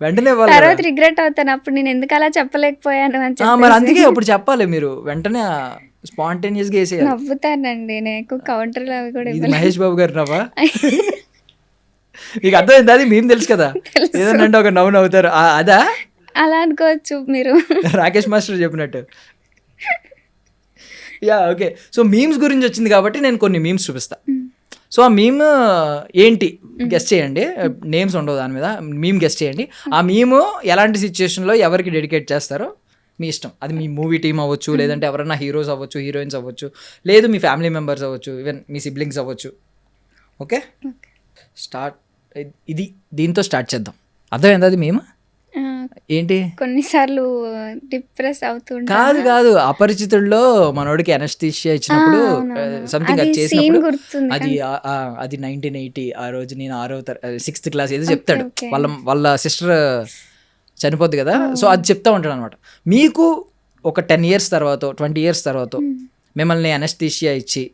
వెంటనే తర్వాత రిగ్రెట్ అవుతాను, అప్పుడు నేను ఎందుకు అలా చెప్పలేకపోయాను అని చెప్పి. మరి అందుకే అప్పుడు చెప్పాలి, మీరు వెంటనే స్పాంటేనియస్ గా వేసేయాలి. నవ్వుతానండి నేను, కౌంటర్లు అవి కూడా ఇది మహేష్ బాబు గారు నవ్వా? మీకు అర్థమైంది, అది మేము తెలుసు కదా, ఏదన్నా ఒక నవ్వు నవ్వుతారు, అదా? అలా అనుకోవచ్చు మీరు. రాకేష్ మాస్టర్ చెప్పినట్టు. Yeah okay. సో మీమ్స్ గురించి వచ్చింది కాబట్టి నేను కొన్ని మీమ్స్ చూపిస్తా. సో ఆ మీమ్ ఏంటి గెస్ట్ చేయండి, నేమ్స్ ఉండవు దాని మీద, మీమ్ గెస్ట్ చేయండి. ఆ మీమ్ ఎలాంటి సిచ్యుయేషన్లో ఎవరికి డెడికేట్ చేస్తారో మీ ఇష్టం. అది మీ మూవీ టీమ్ అవ్వచ్చు, లేదంటే ఎవరైనా హీరోస్ అవ్వచ్చు, హీరోయిన్స్ అవ్వచ్చు, లేదు మీ ఫ్యామిలీ మెంబర్స్ అవ్వచ్చు, ఈవెన్ మీ సిబ్లింగ్స్ అవ్వచ్చు. Okay start. ఇది దీంతో స్టార్ట్ చేద్దాం. అర్థమైంది అది మేము ఏంటి? కొన్నిసార్లు డిప్రెస్ అవుతుంటా. కాదు అపరిచితుల్లో మనోడికి అనస్థీషియా ఇచ్చినప్పుడు సంథింగ్ అది చేసినప్పుడు అది 1980 ఆ రోజు నేను 6th క్లాస్ ఏదో చెప్తాడు, వాళ్ళ సిస్టర్ చనిపోద్ది కదా, సో అది చెప్తా ఉంటాడు అనమాట. మీకు ఒక 10 years తర్వాత 20 years తర్వాత మిమ్మల్ని అనస్థీషియా ఇచ్చి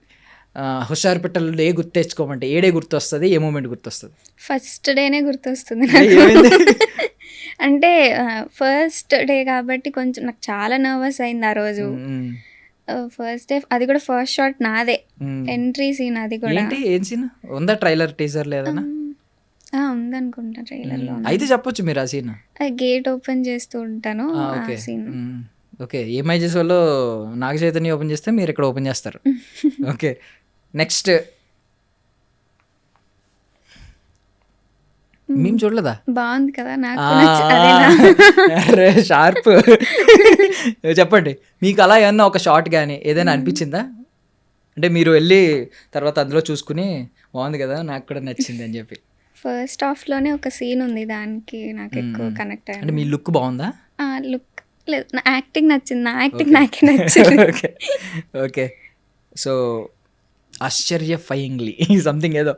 హుషారు పెట్టలు ఏ గుర్తు తెచ్చుకోమంటే ఏ డే గుర్తొస్తుంది, ఏ మూమెంట్ గుర్తొస్తుంది? ఫస్ట్ డేనే గుర్తొస్తుంది. అంటే ఫస్ట్ డే కాబట్టి కొంచెం నాకు చాలా నర్వస్ అయింది ఆ రోజు. ఫస్ట్ డే, అది కూడా ఫస్ట్ షాట్ నాదే, ఎంట్రీ సీన్. అది కూడా ఏం సీన్ ఉందా? ట్రైలర్ టీజర్ లేదన్నా? ఉందనుకుంటా ట్రైలర్ లో. అయితే చెప్పొచ్చు మీరు ఆ సీన్. గేట్ ఓపెన్ చేస్తూ ఉంటాను ఆ సీన్. ఓకే, ఏమైజెస్ వాళ్ళు నాగ చైతన్య ఓపెన్ చేస్తే మీరు ఇక్కడ ఓపెన్ చేస్తారు. ఓకే నెక్స్ట్ మేము చూడలేదా? బాగుంది కదా, నాకు షార్ప్. చెప్పండి, మీకు అలా ఏమన్నా ఒక షార్ట్ కానీ ఏదైనా అనిపించిందా? అంటే మీరు వెళ్ళి తర్వాత అందులో చూసుకుని బాగుంది కదా, నాకు కూడా నచ్చింది అని చెప్పి. ఫస్ట్ హాఫ్ లోనే ఒక సీన్ ఉంది, దానికి నాకు ఎక్కువ కనెక్ట్ అయ్యింది. అంటే మీ లుక్ బాగుందా? లుక్ లేదు, నా యాక్టింగ్ నచ్చింది, నా యాక్టింగ్ నాకే నచ్చింది. ఓకే సో ఆశ్చర్యఫయింగ్లీ సంథింగ్ ఏదో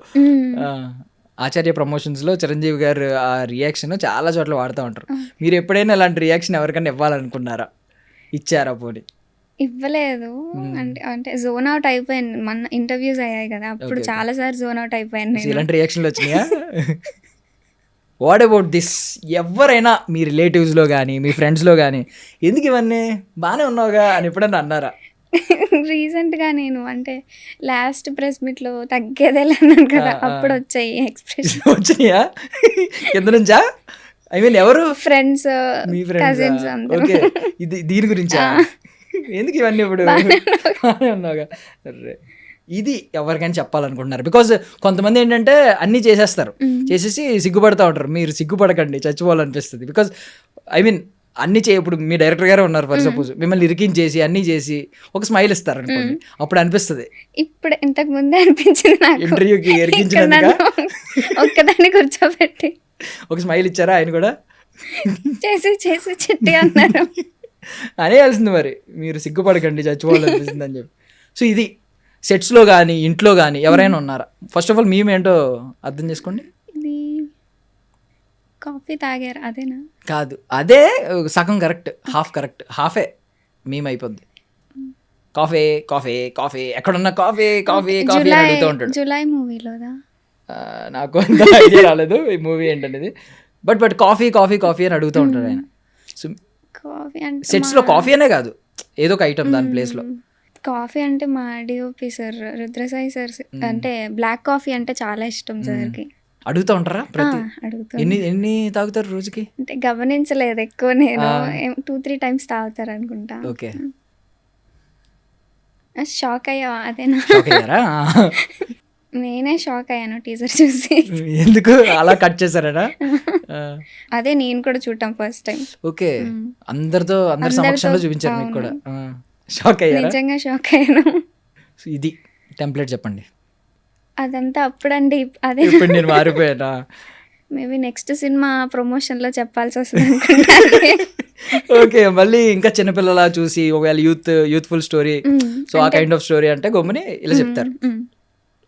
ఆచార్య ప్రమోషన్స్లో చిరంజీవి గారు ఆ రియాక్షన్ చాలా చోట్ల వాడుతూ ఉంటారు. మీరు ఎప్పుడైనా ఇలాంటి రియాక్షన్ ఎవరికైనా ఇవ్వాలనుకున్నారా? ఇచ్చారా? పోనీ ఇవ్వలేదు. అంటే జోన్ అవుట్ అయిపోయాను, మన ఇంటర్వ్యూస్ అయ్యాయి కదా, అప్పుడు చాలా సార్లు జోన్ అవుట్ అయిపోయాను. ఇలాంటి రియాక్షన్లు వచ్చినాయా? What about this? ఎవరైనా మీ రిలేటివ్స్లో కానీ మీ ఫ్రెండ్స్లో కానీ ఎందుకు ఇవన్నీ బాగానే ఉన్నావుగా అని ఎప్పుడన్నా అన్నారా? రీసెంట్గా నేను అంటే లాస్ట్ ప్రెస్ మీట్లో తగ్గేదేలేన్నాను కదా, అప్పుడు వచ్చాయి ఎక్స్ప్రెషన్. వచ్చినాయా కింద నుంచా? ఐ మీన్ ఎవరు? ఫ్రెండ్స్, మీ కజిన్స్. ఓకే, ఇది దీని గురించా? ఎందుకు ఇవన్నీ ఇప్పుడు ఉన్నావుగా? ఇది ఎవరికైనా చెప్పాలనుకుంటున్నారు? బికాజ్ కొంతమంది ఏంటంటే అన్నీ చేసేస్తారు, చేసేసి సిగ్గుపడతా ఉంటారు. మీరు సిగ్గుపడకండి, చచ్చిపోవాలనిపిస్తుంది. బికాజ్ ఐ మీన్ అన్ని ఇప్పుడు మీ డైరెక్టర్ గారే ఉన్నారు ఫర్ సపోజ్, మిమ్మల్ని ఇరికించేసి అన్ని చేసి ఒక స్మైల్ ఇస్తారు అనుకోండి, అప్పుడు అనిపిస్తుంది. ఇప్పుడు ఇంతకు ముందే అనిపించింది నాకు, ఇంటర్వ్యూకి ఇరికించినందుకు ఒక్కదాన్ని కూర్చోబెట్టి ఒక స్మైల్ ఇచ్చారా? ఆయన కూడా చేసి చిట్టి అన్నారు. అనేయాల్సింది మరి, మీరు సిగ్గుపడకండి చచ్చిపోవాలనిపిస్తుంది అని చెప్పి. సో ఇది సెట్స్లో కానీ ఇంట్లో కానీ ఎవరైనా ఉన్నారా? ఫస్ట్ ఆఫ్ ఆల్ మేమేంటో అర్థం చేసుకోండి. ఇది కాఫీ తాగారు అదేనా? కాదు, అదే సగం కరెక్ట్, హాఫ్ కరెక్ట్, హాఫే మేము అయిపోద్ది. కాఫీ కాఫీ కాఫీ ఎక్కడున్నా కాఫీ కాఫీ కాఫీ అని అడుగుతూ ఉంటాడు. జులై మూవీలోదా? నాకు అంత ఐడియా రాలేదు ఈ మూవీ ఏంటనేది, బట్ కాఫీ కాఫీ కాఫీ అని అడుగుతూ ఉంటాడు ఆయన. సో కాఫీ అంటే సెట్స్లో కాఫీ అనే కాదు, ఏదో ఒక ఐటమ్ దాని ప్లేస్లో. కాఫీ అంటే మా డిఓపి సార్ రుద్రసాయి సార్ అంటే బ్లాక్ కాఫీ అంటే చాలా ఇష్టం సార్కి. అడుగుతూ ఉంటారా? ఎన్ని తాగుతారు రోజుకి? అంటే గమనించలేదు ఎక్కువ, నేను 2-3 times తాగుతారు అనుకుంటా. ఓకే, షాక్ అయ్యా అదేనా? నేనే షాక్ అయ్యాను టీజర్ చూసి. ఎందుకు అలా కట్ చేశారా? అదే నేను కూడా చూడటం ఫస్ట్ టైం. ఓకే, అందరి సమక్షంలో చూపించారు మీకు కూడా. షాక్ అయ్యారా? నిజంగా షాక్ అయ్యాను. సో ఇది టెంప్లెట్ చెప్పండి. అదంతా అప్పుడండి. అదే ఇప్పుడు నేను మారిపోయానా? మేబీ నెక్స్ట్ సినిమా ప్రమోషన్లో చెప్పాల్సి వస్తుంది అనుకుంటా. ఓకే, మళ్ళీ ఇంకా చిన్నపిల్లలా చూసి ఒకవేళ యూత్ఫుల్ స్టోరీ, సో ఆ కైండ్ ఆఫ్ స్టోరీ అంటే గమ్ముని ఇలా చెప్తారు.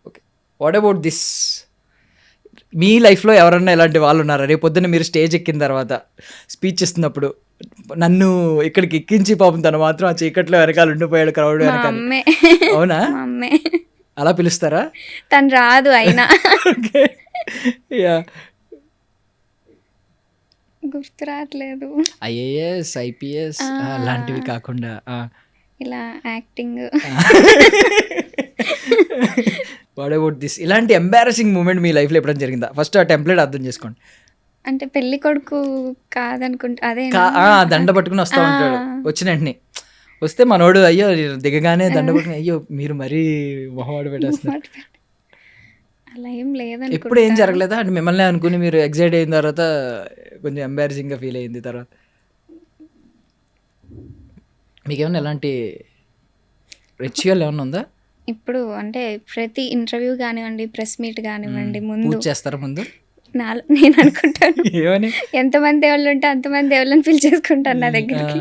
Okay, what about this? మీ లైఫ్లో ఎవరన్నా ఇలాంటి వాళ్ళు ఉన్నారా? రేపు పొద్దున్న మీరు స్టేజ్ ఎక్కిన తర్వాత స్పీచ్ ఇస్తున్నప్పుడు నన్ను ఇక్కడికి ఎక్కించి పాపం తను మాత్రం ఆ చీకట్లో వెనకాల ఉండిపోయాడు క్రౌడ్ మా వెనకాల. అమ్మే. అవునా? మా అమ్మే. అలా పిలుస్తారా? తను రాదు అయినా. Okay, yeah. గుర్తు రావట్లేదు. ఐఏఎస్, ఐపీఎస్ అలాంటివి కాకుండా ఇలా యాక్టింగ్. What about this? ఇలాంటి ఎంబారసింగ్ మూమెంట్ మీ లైఫ్లో ఎప్పుడైనా జరిగిందా? ఫస్ట్ ఆ టెంప్లెట్ అర్థం చేసుకోండి. అంటే పెళ్లి కొడుకు కాదనుకుంటా. అదే దండ పట్టుకుని వస్తూ ఉంటాడు. వచ్చిన వెంటనే వస్తే మనోడు అయ్యో దిగగానే దండ పట్టుకుని అయ్యో మీరు మరీ మొహవాడు పెట్టేస్తున్నారు. అలా ఏం లేదనుకుంటా. ఎప్పుడు ఏం జరగలేదా? అంటే మిమ్మల్ని అనుకుని మీరు ఎగ్జైట్ అయిన తర్వాత కొంచెం ఎంబారసింగ్గా ఫీల్ అయింది తర్వాత మీకేమన్నా ఎలాంటి రిచువల్ ఏమన్నా ఉందా? ఇప్పుడు అంటే ప్రతి ఇంటర్వ్యూ కానివ్వండి, ప్రెస్ మీట్ కానివ్వండి, పూజ ముందు చేస్తారా ముందు? నేను అనుకుంటాను ఏమని? ఎంతమంది దేవుళ్ళు ఉంటే అంతమంది దేవుళ్ళని పిలిచేసుకుంటాను నా దగ్గరికి.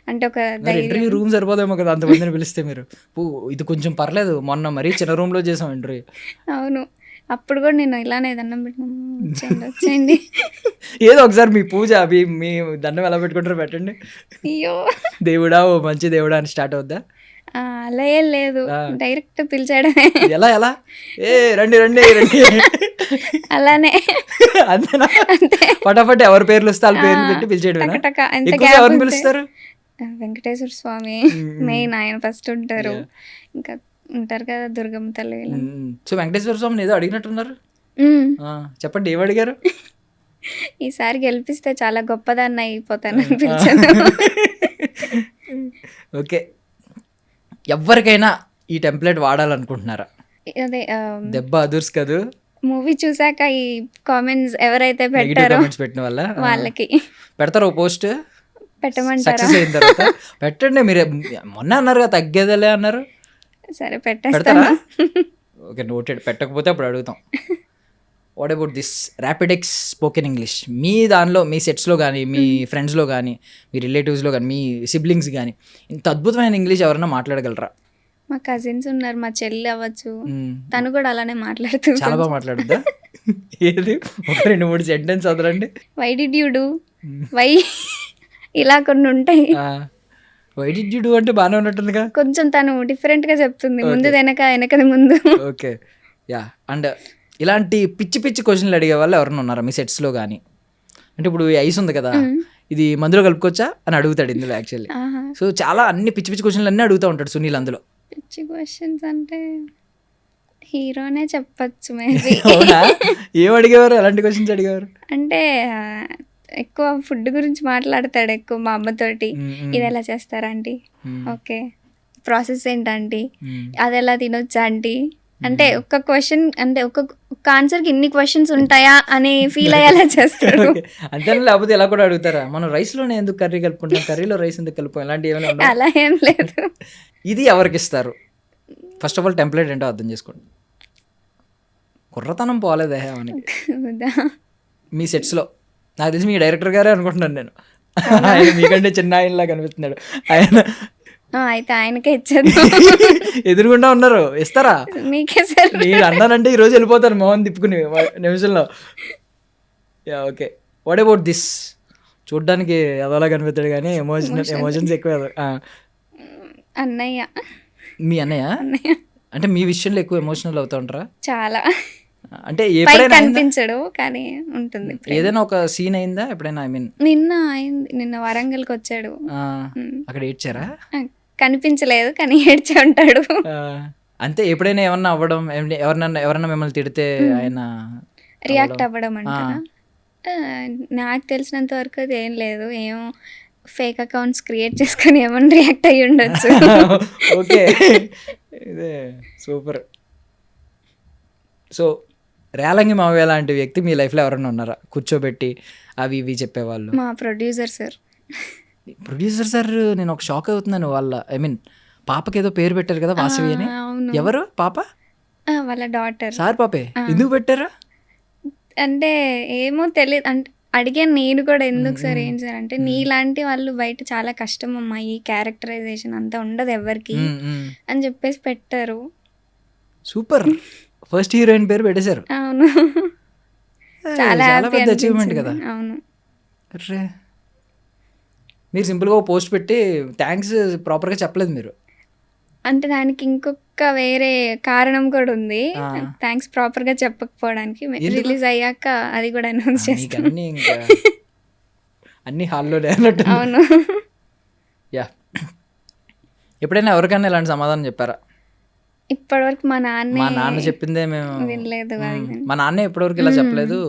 అంటే ఒక ఇంటర్వ్యూ రూమ్ సరిపోదేమో కదా అంతమందిని పిలిస్తే మీరు. ఇది కొంచెం పర్లేదు, మొన్న మరీ చిన్న రూమ్ లో చేసాం ఇంటర్వ్యూ. అవును, అప్పుడు కూడా నేను ఇలానే దండం పెట్టిన వచ్చేయండి. ఏదో ఒకసారి మీ పూజ మీ దండం ఎలా పెట్టుకుంటారో పెట్టండి. అయ్యో దేవుడా ఓ మంచి దేవుడా అని స్టార్ట్ అవుద్దా? అలా ఏం లేదు, డైరెక్ట్ పిలిచాడమే. ఎలా ఏ రండి రండి రండి అలానే అంతేనా? ఫటాఫట్ ఎవరి పేర్లు వస్తే వాళ్ళ పేర్లు పెట్టి పిలిచేయడమేనా? టక ఎంత ఎక్కువగా గ్యాప్ ఎవరిని ఉంటే. పిలుస్తారు? వెంకటేశ్వర స్వామి మెయిన్, ఆయన ఫస్ట్ ఉంటారు. ఇంకా ఉంటారు కదా దుర్గమ్మ తల్లి వీళ్ళు. సో వెంకటేశ్వర స్వామిని ఏదో అడిగినట్టున్నారు. చెప్పండి, ఏం అడిగారు? ఈసారి గెలిపిస్తే చాలా గొప్పదాన్ని అయిపోతాను అని పిలిచాను. ఓకే, ఎవరికైనా ఈ టెంప్లెట్ వాడాలనుకుంటున్నారా? అదే దెబ్బ అదుర్స్ కదూ మూవీ చూసాక ఈ కామెంట్స్ ఎవరైతే నెగిటివ్ పెట్టారో కామెంట్స్ పెట్టిన వల్ల వాళ్ళకి పెడతారు ఓ పోస్ట్ పెట్టమంటారా? సక్సెస్ అయిన తర్వాత పెట్టండి. మీరు మొన్న అన్నారు కదా తగ్గేదేలే అన్నారు, సరే పెడతారా? పెట్టేస్తాను. Okay, noted. పెట్టకపోతే అప్పుడు అడుగుతాం. What about this Rapidex spoken English? మీ దానిలో మీ సెట్స్లో కానీ, మీ ఫ్రెండ్స్లో కానీ, మీ రిలేటివ్స్లో కానీ, మీ సిబ్లింగ్స్ కానీ ఇంత అద్భుతమైన ఇంగ్లీష్ ఎవరైనా మాట్లాడగలరా? మా కజిన్స్ ఉన్నారు, మా చెల్లి అవ్వచ్చు, తను కూడా అలానే మాట్లాడుతుంది. చాలా బాగా మాట్లాడుద్దా? ఏది ఒక 2-3 సెంటెన్స్ వదలండి. Why did you do, why, ఇలా కొన్ని ఉంటాయి. వై డిడ్ యు డూ అంటే బాగానే ఉన్నట్టుందిగా. కొంచెం తను డిఫరెంట్ గా చెప్తుంది, ముందు వెనక వెనకది ముందు. Okay, yeah. అండ్ ఇలాంటి పిచ్చి పిచ్చి క్వశ్చన్లు అడిగే వాళ్ళు ఎవరైనా ఉన్నారా మీ సెట్స్లో కానీ? అంటే ఇప్పుడు ఈ ఐస్ ఉంది కదా, ఇది మందులో కలుపుకోవచ్చా అని అడుగుతాడు ఇందులో యాక్చువల్లీ. సో చాలా అన్ని పిచ్చి పిచ్చి క్వశ్చన్లు అన్నీ అడుగుతూ ఉంటాడు సునీల్ అందులో. పిచ్చి క్వశ్చన్స్ అంటే హీరోనే చెప్పచ్చు మేబీ. అవునా? ఏం అడిగేవారు? ఎలాంటి క్వశ్చన్స్ అడిగేవారు? అంటే ఎక్కువ ఫుడ్ గురించి మాట్లాడతాడు ఎక్కువ మా అమ్మతోటి. ఇది ఎలా చేస్తారా ఆంటీ, ఓకే ప్రాసెస్ ఏంటంటీ, అది ఎలా తినొచ్చా ఆంటీ, అంటే ఒక్క క్వశ్చన్ అంటే ఒక్క ఆన్సర్కి ఇన్ని క్వశ్చన్స్ ఉంటాయా అని ఫీల్ అయ్యేలా చేస్తాడు. అంతే, లేకపోతే ఎలా కూడా అడుగుతారా మనం రైస్లోనే ఎందుకు కర్రీ కలుపుకుంటాం, కర్రీలో రైస్ ఎందుకు కలుపుతాం, ఇలాంటి ఏమైనా ఉన్నాయా? అలా ఏం లేదు. ఇది ఎవరికి ఇస్తారు? ఫస్ట్ ఆఫ్ ఆల్ టెంప్లెట్ ఏంటో అర్థం చేసుకోండి. కుర్రతనం పోలేదే మీ సెట్స్లో. నాకు తెలిసి మీ డైరెక్టర్ గారే అనుకుంటున్నాను నేను. ఆయన మీకంటే చిన్న ఆయనలా కనిపిస్తున్నాడు. ఆయన అయితే ఆయనకే ఇచ్చేది. ఎదురుగుండా ఉన్నారు, ఇస్తారా? మీకే సార్. నేను అన్నానంటే ఈరోజు వెళ్ళిపోతాను మోహన్ తిప్పుకుని నిమిషంలో. Yeah, okay. What about this? చూడ్డానికి అదోలా కనిపిస్తాడు కానీ ఎమోషన్స్ ఎక్కువ. అన్నయ్య. మీ అన్నయ్య అంటే మీ విషయంలో ఎక్కువ ఎమోషనల్ అవుతా ఉంటారా? చాలా. అంటే ఎప్పుడైనా కనిపించడు కానీ ఉంటుంది. ఏదైనా ఒక సీన్ అయిందా ఎప్పుడైనా? ఐ మీన్ నిన్న అయింది, నిన్న వరంగల్కి వచ్చాడు. అక్కడ ఏడ్చారా? కనిపించలేదు కానీ ఏడ్చే ఉంటాడు. అంతే. ఎప్పుడైనా ఏమన్నా అవ్వడం, ఎవరన్నా మిమ్మల్ని తిడితే ఆయన రియాక్ట్ అవ్వడం అంటారా? నాకు తెలిసినంత వరకు అది ఏం లేదు. ఏమో ఫేక్ అకౌంట్స్ క్రియేట్ చేసుకొని ఏమన్నా రియాక్ట్ అయ్యి ఉండొచ్చు. ఓకే, ఇదే సూపర్. సో రేలంగి మావయ్య లాంటి వ్యక్తి మీ లైఫ్లో ఎవరైనా ఉన్నారా? కూర్చోబెట్టి అవి ఇవి చెప్పేవాళ్ళు. మా ప్రొడ్యూసర్ సార్. ప్రొడ్యూసర్ సార్, నేను ఒక షాక్ అవుతున్నాను. వాళ్ళ ఐ మీన్ పాపకి ఏదో పేరు పెట్టారు కదా వాసవి అని. అవును. ఎవరు పాప? వాళ్ళ డాటర్. సార్ పాపే. ఎందుకు పెట్టారా? అంటే ఏమో తెలియదు, అంటే అడిగాను నేను కూడా, ఎందుకు సార్ ఏంటి సార్ అంటే, నీలాంటి వాళ్ళు బయట చాలా కష్టం అమ్మా, ఈ క్యారెక్టరైజేషన్ అంతా ఉండదు ఎవరికి అని చెప్పేసి పెట్టారు. సూపర్, ఫస్ట్ హీరోయిన్ పేరు పెట్టేశారు. అవును, చాలా పెద్ద అచీవ్మెంట్ కదా. అవును. అరే మీరు సింపుల్గా పోస్ట్ పెట్టి థ్యాంక్స్ ప్రాపర్గా చెప్పలేదు మీరు. అంటే దానికి ఇంకొక వేరే కారణం కూడా ఉంది, థ్యాంక్స్ ప్రాపర్ గా చెప్పకపోవడానికి. రిలీజ్ అయ్యాక అది కూడా అనౌన్స్ చేస్తాను. అన్ని హాల్లోనే అన్నట్టు. అవును. యా, ఎప్పుడైనా ఎవరికైనా ఇలాంటి సమాధానం చెప్పారా? ఇప్పటివరకు మా నాన్న చెప్పిందే మేము వినలేదు. మా నాన్న ఇప్పటివరకు ఇలా చెప్పలేదు,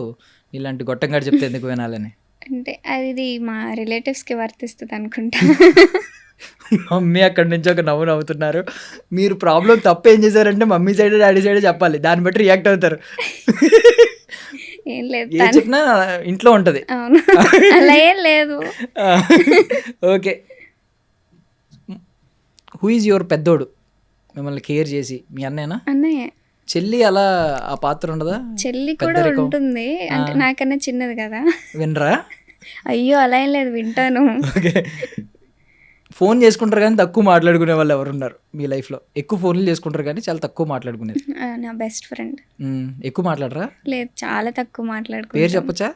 ఇలాంటి గొట్టంగాడు చెప్తే ఎందుకు వినాలని. అంటే అది మా రిలేటివ్స్ కి వర్తిస్తుంది అనుకుంటా. మమ్మీ అక్కడి నుంచి ఒక నవ్వు నవ్వుతున్నారు. మీరు ప్రాబ్లం తప్పు ఏం చేశారంటే మమ్మీ సైడ్ డాడీ సైడ్ చెప్పాలి, దాన్ని బట్టి రియాక్ట్ అవుతారు. ఏం లేదు, ఏం చెప్పినా ఇంట్లో ఉంటది. అవును, అలా ఏం లేదు. ఓకే, హూ ఈజ్ యువర్ పెద్దోడు మిమ్మల్ని కేర్ చేసి? మీ అన్నయ్యనా? అన్నయ్య. చెల్లి అలా ఆ పాత్ర ఉండదా? చెల్లి కూడా ఉంటుంది, అంటే నాకన్నా చిన్నది కదా. వినరా? అయ్యో అలా ఏం లేదు, వింటాను. ఓకే, ఫోన్ చేసుకుంటారు కానీ తక్కువ మాట్లాడుకునే వాళ్ళు ఎవరున్నారు మీ లైఫ్లో? ఎక్కువ ఫోన్లు చేసుకుంటారు కానీ చాలా తక్కువ మాట్లాడుకునేది. నా బెస్ట్ ఫ్రెండ్. ఎక్కువ మాట్లాడరా? లేదు, చాలా తక్కువ మాట్లాడుకుంటాం. పేరు చెప్పచ్చా?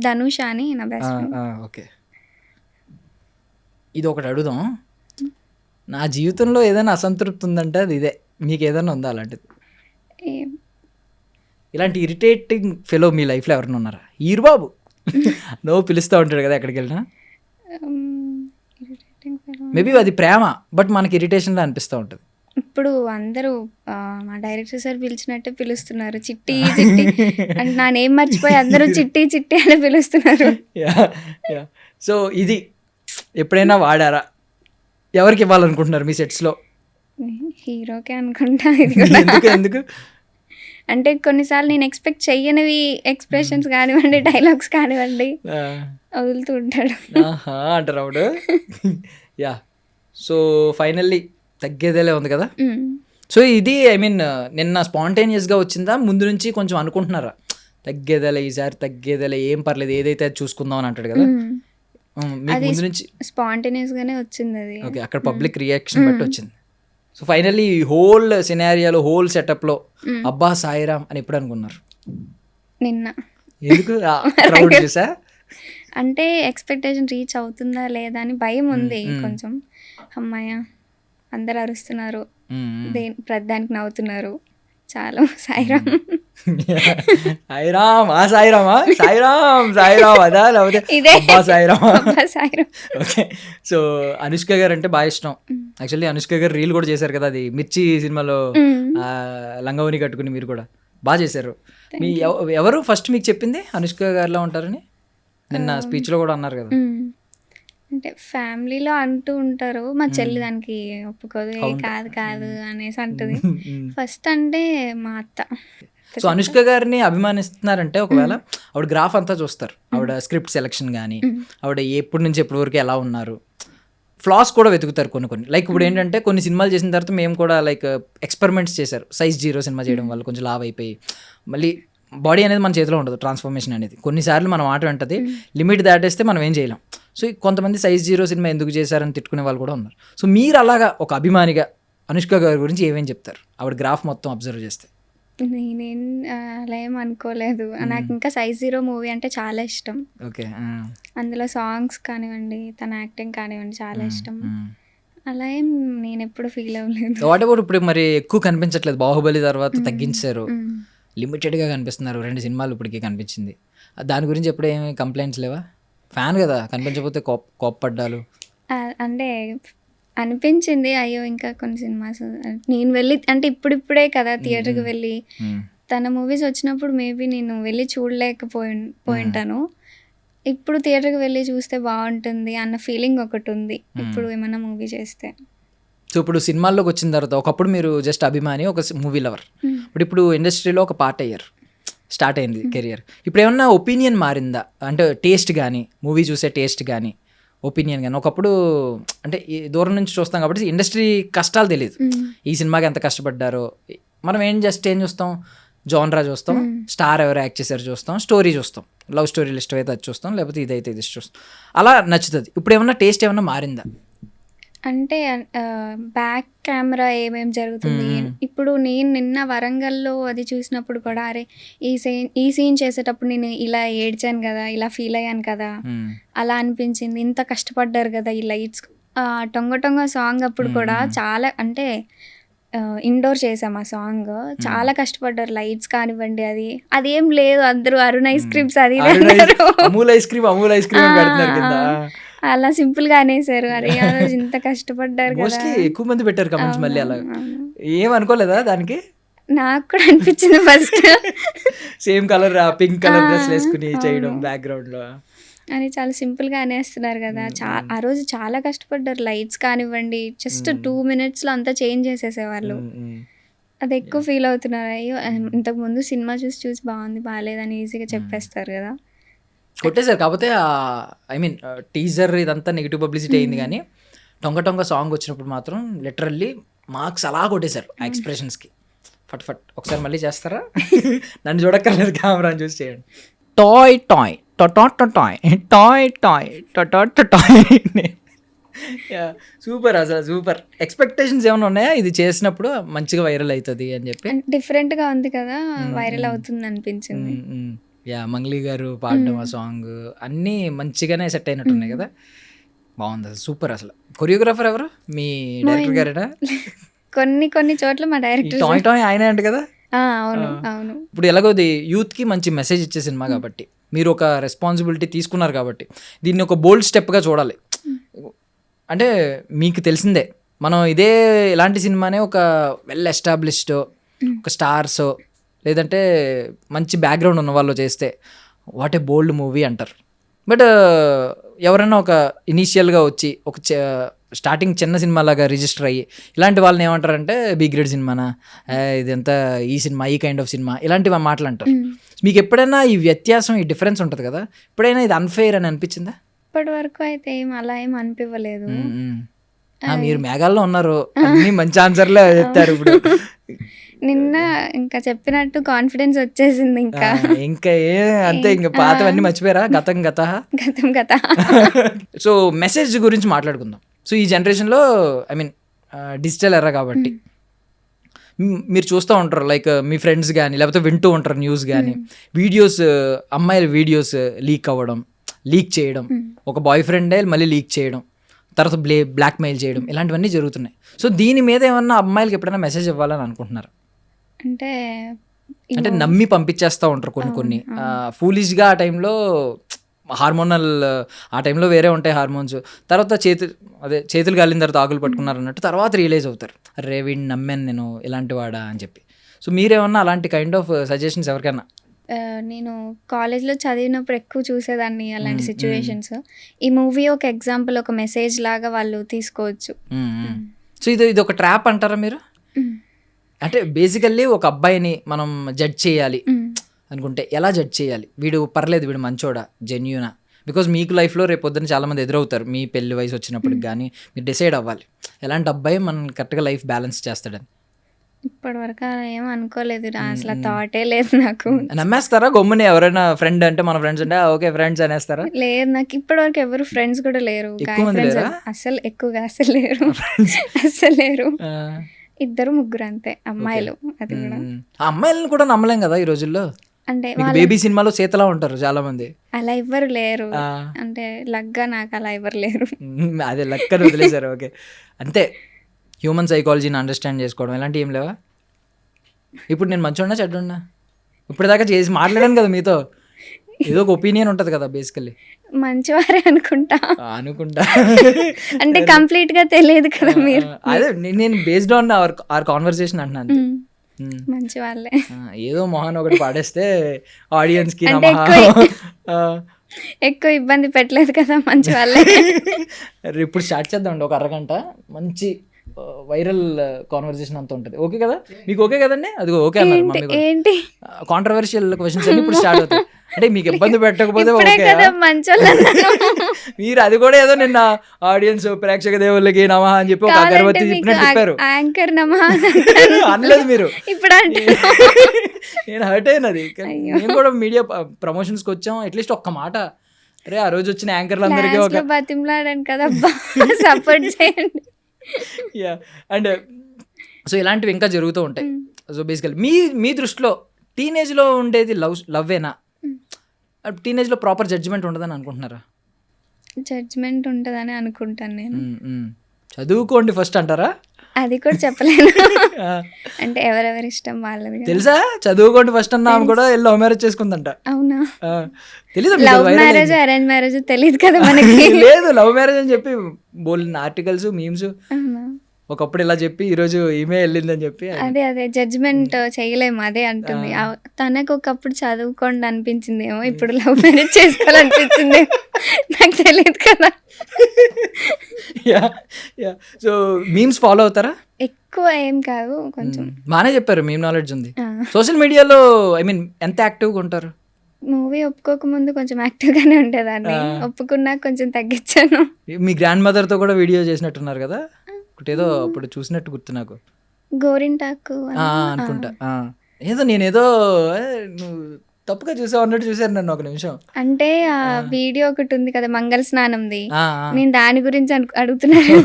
ధనుష అని నా బెస్ట్ ఫ్రెండ్. ఓకే, ఇది ఒకటి అడుగుదాం. నా జీవితంలో ఏదైనా అసంతృప్తి ఉందంటే అది ఇదే. మీకు ఏదైనా ఉందా అలాంటిది? ఇలాంటి ఇరిటేటింగ్ ఫెలో మీ లైఫ్లో ఎవరైనా ఉన్నారా? ఈరుబాబు నువ్వు పిలుస్తూ ఉంటాడు కదా ఎక్కడికి వెళ్ళినా. మేబీ అది ప్రేమ, బట్ మనకి ఇరిటేషన్లో అనిపిస్తూ ఉంటుంది. ఇప్పుడు అందరూ మా డైరెక్టర్ సార్ పిలిచినట్టే పిలుస్తున్నారు, చిట్టి చిట్టి అంటే నా నేమ్ మర్చిపోయి అందరూ చిట్టి చిట్టి అని పిలుస్తున్నారు. సో ఇది ఎప్పుడైనా వాడారా? ఎవరికి ఇవ్వాలనుకుంటున్నారు మీ సెట్స్లో? హీరోకే అనుకుంటా. ఇది కూడా ఎందుకు అంటే కొన్నిసార్లు నేను ఎక్స్పెక్ట్ చెయ్యనివి ఎక్స్ప్రెషన్స్ కానివ్వండి, డైలాగ్స్ కానివ్వండి వదులుతూ ఉంటాడు. అంటారు అప్పుడు. యా, సో ఫైనల్లీ తగ్గేదేలే ఉంది కదా. సో ఇది ఐ మీన్ నిన్న స్పాంటేనియస్గా వచ్చిందా, ముందు నుంచి కొంచెం అనుకుంటున్నారా తగ్గేదేలే, ఈసారి తగ్గేదేలే, ఏం పర్లేదు ఏదైతే చూసుకుందాం అని అంటాడు కదా? మీకు ముందు నుంచి స్పాంటేనియస్ గానే వచ్చింది అది. ఓకే, అక్కడ పబ్లిక్ రియాక్షన్ బట్టి వచ్చింది. సో ఫైనల్లీ హోల్ సినారియాలో, హోల్ సెటప్లో అబ్బా సాయిరామ్ అని ఎప్పుడు అనుకున్నారు? నిన్న. ఎందుకు? క్రౌడ్ చూసా అంటే ఎక్స్పెక్టేషన్ రీచ్ అవుతుందా లేదా అని భయం ఉంది కొంచెం. అమ్మాయ అందరు అరుస్తున్నారు, ప్రతిదానికి నవ్వుతున్నారు, చాలా సాయిరామ్ సాయిరామ్ ఆ సాయిరామా సాయిరామ్ సాయిరామ్ అదా లేకపోతే అబ్బా సాయిరామ్? సాయిరామ్. ఓకే, సో అనుష్క గారు అంటే బాగా ఇష్టం. యాక్చువల్లీ అనుష్క గారు రీల్ కూడా చేశారు కదా, అది మిర్చి సినిమాలో లంగవని కట్టుకుని మీరు కూడా బాగా చేశారు. మీ ఎవరు ఫస్ట్ మీకు చెప్పింది అనుష్క గారిలో ఉంటారని? నిన్న స్పీచ్లో కూడా అన్నారు కదా. అంటే ఫ్యామిలీలో అంటూ ఉంటారు, మా చెల్లి దానికి ఒప్పుకోదు, కాదు కాదు అనేసి అంటుంది ఫస్ట్. అంటే మా అత్త. సో అనుష్క గారిని అభిమానిస్తున్నారంటే ఒకవేళ ఆవిడ గ్రాఫ్ అంతా చూస్తారు, ఆవిడ స్క్రిప్ట్ సెలెక్షన్ కానీ, ఆవిడ ఎప్పటి నుంచి ఎప్పటి వరకు ఎలా ఉన్నారు, ఫ్లాస్ కూడా వెతుకుతారు కొన్ని. లైక్ ఇప్పుడు ఏంటంటే కొన్ని సినిమాలు చేసిన తర్వాత మేము కూడా లైక్ ఎక్స్పెరిమెంట్స్ చేశారు. సైజ్ 0 సినిమా చేయడం వల్ల కొంచెం లావ్ అయిపోయి మళ్ళీ బాడీ అనేది మన చేతిలో ఉండదు, ట్రాన్స్ఫర్మేషన్ అనేది కొన్నిసార్లు మనం మాట వెంటది, లిమిట్ దాటేస్తే మనం ఏం చేయలేం. సో కొంతమంది సైజ్ 0 సినిమా ఎందుకు చేశారని తిట్టుకునే వాళ్ళు కూడా ఉన్నారు. సో మీరు అలాగా ఒక అభిమానిగా అనుష్క గారి గురించి ఏమేం చెప్తారు ఆవిడ గ్రాఫ్ మొత్తం అబ్జర్వ్ చేస్తే? నేనేం అలా ఏం అనుకోలేదు, నాకు ఇంకా సైజ్ 0 మూవీ అంటే చాలా ఇష్టం. ఓకే, అందులో సాంగ్స్ కానివ్వండి, తన యాక్టింగ్ కానివ్వండి చాలా ఇష్టం. అలా ఏం నేను ఎప్పుడు ఫీల్ అవ్వలేదు. వాట్ అబౌట్ ఇప్పుడు మరి ఎక్కువ కనిపించట్లేదు, బాహుబలి తర్వాత తగ్గించారు, లిమిటెడ్గా కనిపిస్తున్నారు, 2 సినిమాలు ఇప్పటికీ కనిపించింది. దాని గురించి ఎప్పుడు ఏమి కంప్లైంట్స్ లేవా? ఫ్యాన్ కదా, కనిపించకపోతే కోప్పడ్డాలు అంటే అనిపించింది, అయ్యో ఇంకా కొన్ని సినిమాస్ నేను వెళ్ళి అంటే ఇప్పుడిప్పుడే కదా థియేటర్కి వెళ్ళి, తన మూవీస్ వచ్చినప్పుడు మేబీ నేను వెళ్ళి చూడలేకపోయింటాను. ఇప్పుడు థియేటర్కి వెళ్ళి చూస్తే బాగుంటుంది అన్న ఫీలింగ్ ఒకటి ఉంది ఇప్పుడు ఏమైనా మూవీ చేస్తే. సో ఇప్పుడు సినిమాల్లోకి వచ్చిన తర్వాత ఒకప్పుడు మీరు జస్ట్ అభిమాని, ఒక మూవీ లవర్, బట్ ఇప్పుడు ఇండస్ట్రీలో ఒక పార్ట్ అయ్యారు, స్టార్ట్ అయింది కెరియర్. ఇప్పుడు ఏమన్నా ఒపీనియన్ మారిందా? అంటే టేస్ట్ కానీ, మూవీ చూసే టేస్ట్ కానీ, ఒపీనియన్ కానీ. ఒకప్పుడు అంటే ఈ దూరం నుంచి చూస్తాం కాబట్టి ఇండస్ట్రీ కష్టాలు తెలియదు, ఈ సినిమాకి ఎంత కష్టపడ్డారో. మనం ఏం చూస్తాం, జానరా చూస్తాం, స్టార్ ఎవరు యాక్ట్ చేశారు చూస్తాం, స్టోరీ చూస్తాం, లవ్ స్టోరీలు ఇష్టమైతే అది చూస్తాం, లేకపోతే ఇదైతే ఇది చూస్తాం, అలా నచ్చుతుంది. ఇప్పుడు ఏమన్నా టేస్ట్ ఏమన్నా మారిందా? అంటే బ్యాక్ కెమెరా ఏమేం జరుగుతుంది. ఇప్పుడు నేను నిన్న వరంగల్లో అది చూసినప్పుడు కూడా అరే ఈ సీన్ చేసేటప్పుడు నేను ఇలా ఏడ్చాను కదా, ఇలా ఫీల్ అయ్యాను కదా, అలా అనిపించింది. ఇంత కష్టపడ్డారు కదా ఈ లైట్స్. టొంగ టొంగ సాంగ్ అప్పుడు కూడా చాలా అంటే ఇండోర్ చేసాం ఆ సాంగ్, చాలా కష్టపడ్డారు. లైట్స్ కానివ్వండి, అదేం లేదు, అందరూ అరుణ్ ఐస్ క్రీమ్స్ అది అమూల్ ఐస్ క్రీమ్ పెడుతున్నారు కింద, అలా సింపుల్ గా అనేసారు. అరే ఇంత కష్టపడ్డారు కదా. మోస్ట్లీ ఎక్కువ మంది పెట్టారు కమెంట్స్. మళ్ళీ అలా ఏం అనుకోలేదా దానికి? నాకు కూడా అనిపించింది first. Same colour pink colour dress వేసుకుని చేయడం బ్యాక్గ్రౌండ్ లో అని చాలా సింపుల్ గా అనేస్తున్నారు కదా. ఆ రోజు చాలా కష్టపడ్డారు. లైట్స్ కానివ్వండి, జస్ట్ 2 minutes లో అంతా చేంజ్ చేసేసేవాళ్ళు. అది ఎక్కువ ఫీల్ అవుతున్నారు. అయ్యో ఇంతకు ముందు సినిమా చూసి బాగుంది బాగాలేదని ఈజీగా చెప్పేస్తారు కదా, కొట్టేశారు. కాకపోతే ఐ మీన్ టీజర్ ఇదంతా నెగిటివ్ పబ్లిసిటీ అయింది, కానీ టొంగ సాంగ్ వచ్చినప్పుడు మాత్రం లిటరల్లీ మార్క్స్ అలా కొట్టేశారు ఆ ఎక్స్ప్రెషన్స్కి. ఫట్ ఒకసారి మళ్ళీ చేస్తారా? నన్ను చూడక్కర్లేదు, కెమెరా చూసి చేయండి. Toy toy toy toy toy toy. Super, అసలు సూపర్. ఎక్స్పెక్టేషన్స్ ఏమైనా ఉన్నాయా ఇది చేసినప్పుడు మంచిగా వైరల్ అవుతుంది అని చెప్పి? డిఫరెంట్ గా ఉంది కదా, వైరల్ అవుతుంది అనిపించింది. మంగ్లీ గారు పాడడం ఆ సాంగ్ అన్నీ మంచిగానే సెట్ అయినట్టున్నాయి కదా, బాగుంది అసలు, సూపర్. అసలు కొరియోగ్రాఫర్ ఎవరు? మీ డైరెక్టర్ గారేనా? కొన్ని చోట్ల మా డైరెక్టర్ టాయ్ టాయ్ ఆయనే అంట కదా. అవును. ఇప్పుడు ఎలాగోది యూత్కి మంచి మెసేజ్ ఇచ్చే సినిమా కాబట్టి, మీరు ఒక రెస్పాన్సిబిలిటీ తీసుకున్నారు కాబట్టి దీన్ని ఒక బోల్డ్ స్టెప్గా చూడాలి. అంటే మీకు తెలిసిందే, మనం ఇలాంటి సినిమానే ఒక వెల్ ఎస్టాబ్లిష్డ్ ఒక స్టార్స్ లేదంటే మంచి బ్యాక్గ్రౌండ్ ఉన్న వాళ్ళు చేస్తే వాట్ ఏ బోల్డ్ మూవీ అంటారు. బట్ ఎవరైనా ఒక ఇనీషియల్గా వచ్చి ఒక స్టార్టింగ్ చిన్న సినిమాలాగా రిజిస్టర్ అయ్యి ఇలాంటి వాళ్ళని ఏమంటారంటే బి గ్రేడ్ సినిమానా, ఇదంతా ఈ సినిమా, ఈ కైండ్ ఆఫ్ సినిమా, ఇలాంటివి మాటలు అంటారు. మీకు ఎప్పుడైనా ఈ వ్యత్యాసం, ఈ డిఫరెన్స్ ఉంటుంది కదా, ఎప్పుడైనా ఇది అన్ఫెయిర్ అని అనిపించిందా? ఇప్పటి వరకు అయితే అలా ఏం అనిపించలేదు. మీరు మేఘాల్లో ఉన్నారు, అన్ని మంచి ఆన్సర్లే చెప్తారు. ఇప్పుడు నిన్న ఇంకా చెప్పినట్టు కాన్ఫిడెన్స్ వచ్చేసింది. ఇంకా అంతే, ఇంకా పాతవన్నీ మర్చిపోయారా? గతం గత. సో మెసేజ్ గురించి మాట్లాడుకుందాం. సో ఈ జనరేషన్లో ఐ మీన్ డిజిటల్ ఎరా కాబట్టి మీరు చూస్తూ ఉంటారు, లైక్ మీ ఫ్రెండ్స్ కానీ లేకపోతే వింటూ ఉంటారు న్యూస్ కానీ, వీడియోస్, అమ్మాయిల వీడియోస్ లీక్ అవ్వడం, లీక్ చేయడం, ఒక బాయ్ ఫ్రెండే మళ్ళీ లీక్ చేయడం, తర్వాత బ్లాక్మెయిల్ చేయడం, ఇలాంటివన్నీ జరుగుతున్నాయి. సో దీని మీద ఏమన్నా అమ్మాయిలకి ఎప్పుడైనా మెసేజ్ ఇవ్వాలని అనుకుంటున్నారు? అంటే నమ్మి పంపించేస్తూ ఉంటారు కొన్ని ఫూలిష్గా. ఆ టైంలో హార్మోనల్, ఆ టైంలో వేరే ఉంటాయి హార్మోన్స్. తర్వాత చేతులు కాలిన తర్వాత ఆకులు పట్టుకున్నారు అన్నట్టు తర్వాత రియలైజ్ అవుతారు, అరే వీడిని నమ్మాను నేను, ఇలాంటి వాడా అని చెప్పి. సో మీరేమన్నా అలాంటి కైండ్ ఆఫ్ సజెషన్స్ ఎవరికైనా? నేను కాలేజ్లో చదివినప్పుడు ఎక్కువ చూసేదాన్ని అలాంటి సిచ్యువేషన్స్. ఈ మూవీ ఒక ఎగ్జాంపుల్, ఒక మెసేజ్ లాగా వాళ్ళు తీసుకోవచ్చు. సో ఇది ఒక ట్రాప్ అంటారా మీరు? అంటే బేసికల్లీ ఒక అబ్బాయిని మనం జడ్జ్ చేయాలి అనుకుంటే ఎలా జడ్జ్ చేయాలి? వీడు పర్లేదు, వీడు మంచోడా, జెన్యూనా? బికాజ్ మీకు లైఫ్లో రేపు పొద్దున్న చాలామంది ఎదురవుతారు, మీ పెళ్లి వయసు వచ్చినప్పటికి కానీ మీరు డిసైడ్ అవ్వాలి ఎలాంటి అబ్బాయి మనం కరెక్ట్గా లైఫ్ బ్యాలెన్స్ చేస్తాడని. ఇప్పటి వరకు ఏం అనుకోలేదు, అసలు థాటే లేదు నాకు. నమ్మేస్తారా గమ్ముని? ఎవరైనా ఫ్రెండ్ అంటే మన ఫ్రెండ్స్ అంటే ఓకే ఫ్రెండ్స్ అనేస్తారా? లేదు, నాకు ఇప్పటి వరకు ఎవరు ఫ్రెండ్స్ కూడా లేరు. అసలు ఎక్కువగా అసలు లేరు. 2-3 అంతే అమ్మాయిలు. అది కూడా అమ్మాయిలను కూడా నమ్మలేం కదా ఈ రోజుల్లో. అంటే బేబీ సినిమాలో సీతలా ఉంటారు చాలా మంది, అలా ఎవ్వరు లేరు. అంటే లగ్గా నాకు అలా ఎవరు లేరు. అదే లక్కని వదిలేశారు. ఓకే, అంతే. హ్యూమన్ సైకాలజీని అండర్స్టాండ్ చేసుకోవడం ఇలాంటి ఏం లేవా? ఇప్పుడు నేను మంచిగా చెడ్డున్నా, ఇప్పటిదాకా చేసి మాట్లాడాను కదా మీతో, ఏదో ఒక ఒపీనియన్ ఉంటుంది కదా బేసికల్లీ. మంచివారే అనుకుంటా. అంటే కంప్లీట్ గా తెలియదు కదా మీరు. అదే నేను బేస్డ్ ఆన్ అవర్ కాన్వర్సేషన్ అంటున్నాను. మంచి వాళ్ళే. ఏదో మొహన్ ఒకటి పాడేస్తే ఆడియన్స్ కి ఎక్కువ ఇబ్బంది పెట్టలేదు కదా, మంచి వాళ్ళే. ఇప్పుడు స్టార్ట్ చేద్దామండి, ఒక అరగంట మంచి వైరల్ కాన్వర్సేషన్ అంతా ఉంటుంది. ఓకే కదా మీకు? ఓకే కదండి? అది ఓకే అన్నారు. ఏంటి కాంట్రవర్షియల్ క్వశ్చన్స్ అన్ని ఇప్పుడు స్టార్ట్ అవుతాయి. అంటే మీకు ఇబ్బంది పెట్టకపోతే మీరు అది కూడా ఏదో నిన్న ఆడియన్స్ ప్రేక్షక దేవుళ్ళకి నమః అని చెప్పి ఒక అగరబత్తి చెప్పినట్టు చెప్పారు. యాంకర్ నమః అనలేదు మీరు. ఇప్పుడు అంటే నేను హర్ట్ అయినది. మేము కూడా మీడియా ప్రమోషన్స్కి వచ్చాం, అట్లీస్ట్ ఒక్క మాట అరే ఆ రోజు వచ్చిన యాంకర్లందరికీ ఒక బతిమలాడాను కదా సపోర్ట్ చేయండి. యా అండ్ సో ఇలాంటివి ఇంకా జరుగుతూ ఉంటాయి. సో బేసికల్ మీ దృష్టిలో టీనేజ్లో ఉండేది లవ్వేనా? టీనేజ్లో ప్రాపర్ జడ్జిమెంట్ ఉండదని అనుకుంటున్నారా? జడ్జ్మెంట్ ఉంటుందని అనుకుంటాను నేను. చదువుకోండి ఫస్ట్ అంటారా? అది కూడా చెప్పలేను, అంటే ఎవరెవరి ఇష్టం వాళ్ళది. తెలుసా చదువుకోండి ఫస్ట్ అన్న ఆమె కూడా లవ్ మ్యారేజ్ చేసుకుందంట. అవునా? తెలీదు. లవ్ మ్యారేజ్ అరేంజ్ మ్యారేజ్ తెలియదు కదా మనకి. లేదు లవ్ మ్యారేజ్ అని చెప్పి బోల్డ్ ఆర్టికల్స్ మీమ్స్ ఒకప్పుడు ఇలా చెప్పి ఈరోజు ఈమె వెళ్ళిందని చెప్పి. అదే జడ్జ్మెంట్ చేయలేము, అదే అంటుంది. తనకు ఒకప్పుడు చదువుకోండి అనిపించింది ఏమో, ఇప్పుడు లవ్ మ్యారేజ్ చేసుకోవాలనిపించింది, నాకు తెలియదు కదా. సో మీమ్స్ ఫాలో అవుతారా? ఎక్కువ ఏం కాదు, కొంచెం. బాగానే చెప్పారు, మీమ్ నాలెడ్జ్ ఉంది. సోషల్ మీడియాలో ఐ మీన్ ఎంత యాక్టివ్గా ఉంటారు? మూవీ ఒప్పుకోకముందు కొంచెం యాక్టివ్ గానే ఉండేదాన్ని, ఒప్పుకున్నాక కొంచెం తగ్గించాను. మీ గ్రాండ్ మదర్ తో కూడా వీడియో చేసినట్టున్నారు కదా, ఒకటేదో అప్పుడు చూసినట్టు గుర్తు నాకు. గోరింటాకు అనుకుంటా. ఏదో నేనేదో నువ్వు తప్పుగా చూసావు అన్నట్టు చూసారు నన్ను ఒక నిమిషం. అంటే ఆ వీడియో ఒకటి ఉంది కదా మంగళ స్నానంది, నేను దాని గురించి అడుగుతున్నాను.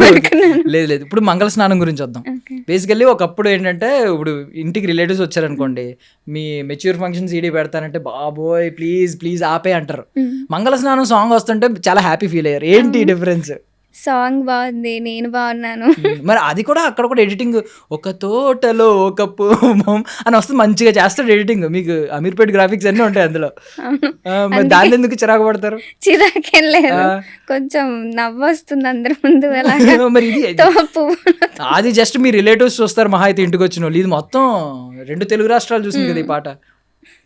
లేదు ఇప్పుడు మంగళ స్నానం గురించి వద్దాం. బేసికల్లీ ఒకప్పుడు ఏంటంటే ఇప్పుడు ఇంటికి రిలేటివ్స్ వచ్చారనుకోండి, మీ మెచ్యూర్ ఫంక్షన్ సీడీ పెడతానంటే బాబోయ్ ప్లీజ్ ఆపే అంటారు. మంగళ స్నానం సాంగ్ వస్తుంటే చాలా హ్యాపీ ఫీల్ అయ్యారు. ఏంటి డిఫరెన్స్? సాంగ్ బాగుంది, నేను బాగున్నాను. మరి అది కూడా అక్కడ కూడా ఎడిటింగ్ ఒక తోటలో ఒక పూమం అని వస్తుంది, మంచిగా చేస్తాడు ఎడిటింగ్. మీకు అమీర్పేట్ గ్రాఫిక్స్ అన్నీ ఉంటాయి అందులో. మరి దాన్ని ఎందుకు చిరాకు పడతారు? చిరాకేం లేదు, కొంచెం నవ్వు వస్తుంది అందరి ముందు. మరి ఇది అది జస్ట్ మీ రిలేటివ్స్ చూస్తారు మహా అయితే ఇంటికి వచ్చిన వాళ్ళు. ఇది మొత్తం 2 తెలుగు రాష్ట్రాలు చూసింది కదా ఈ పాట.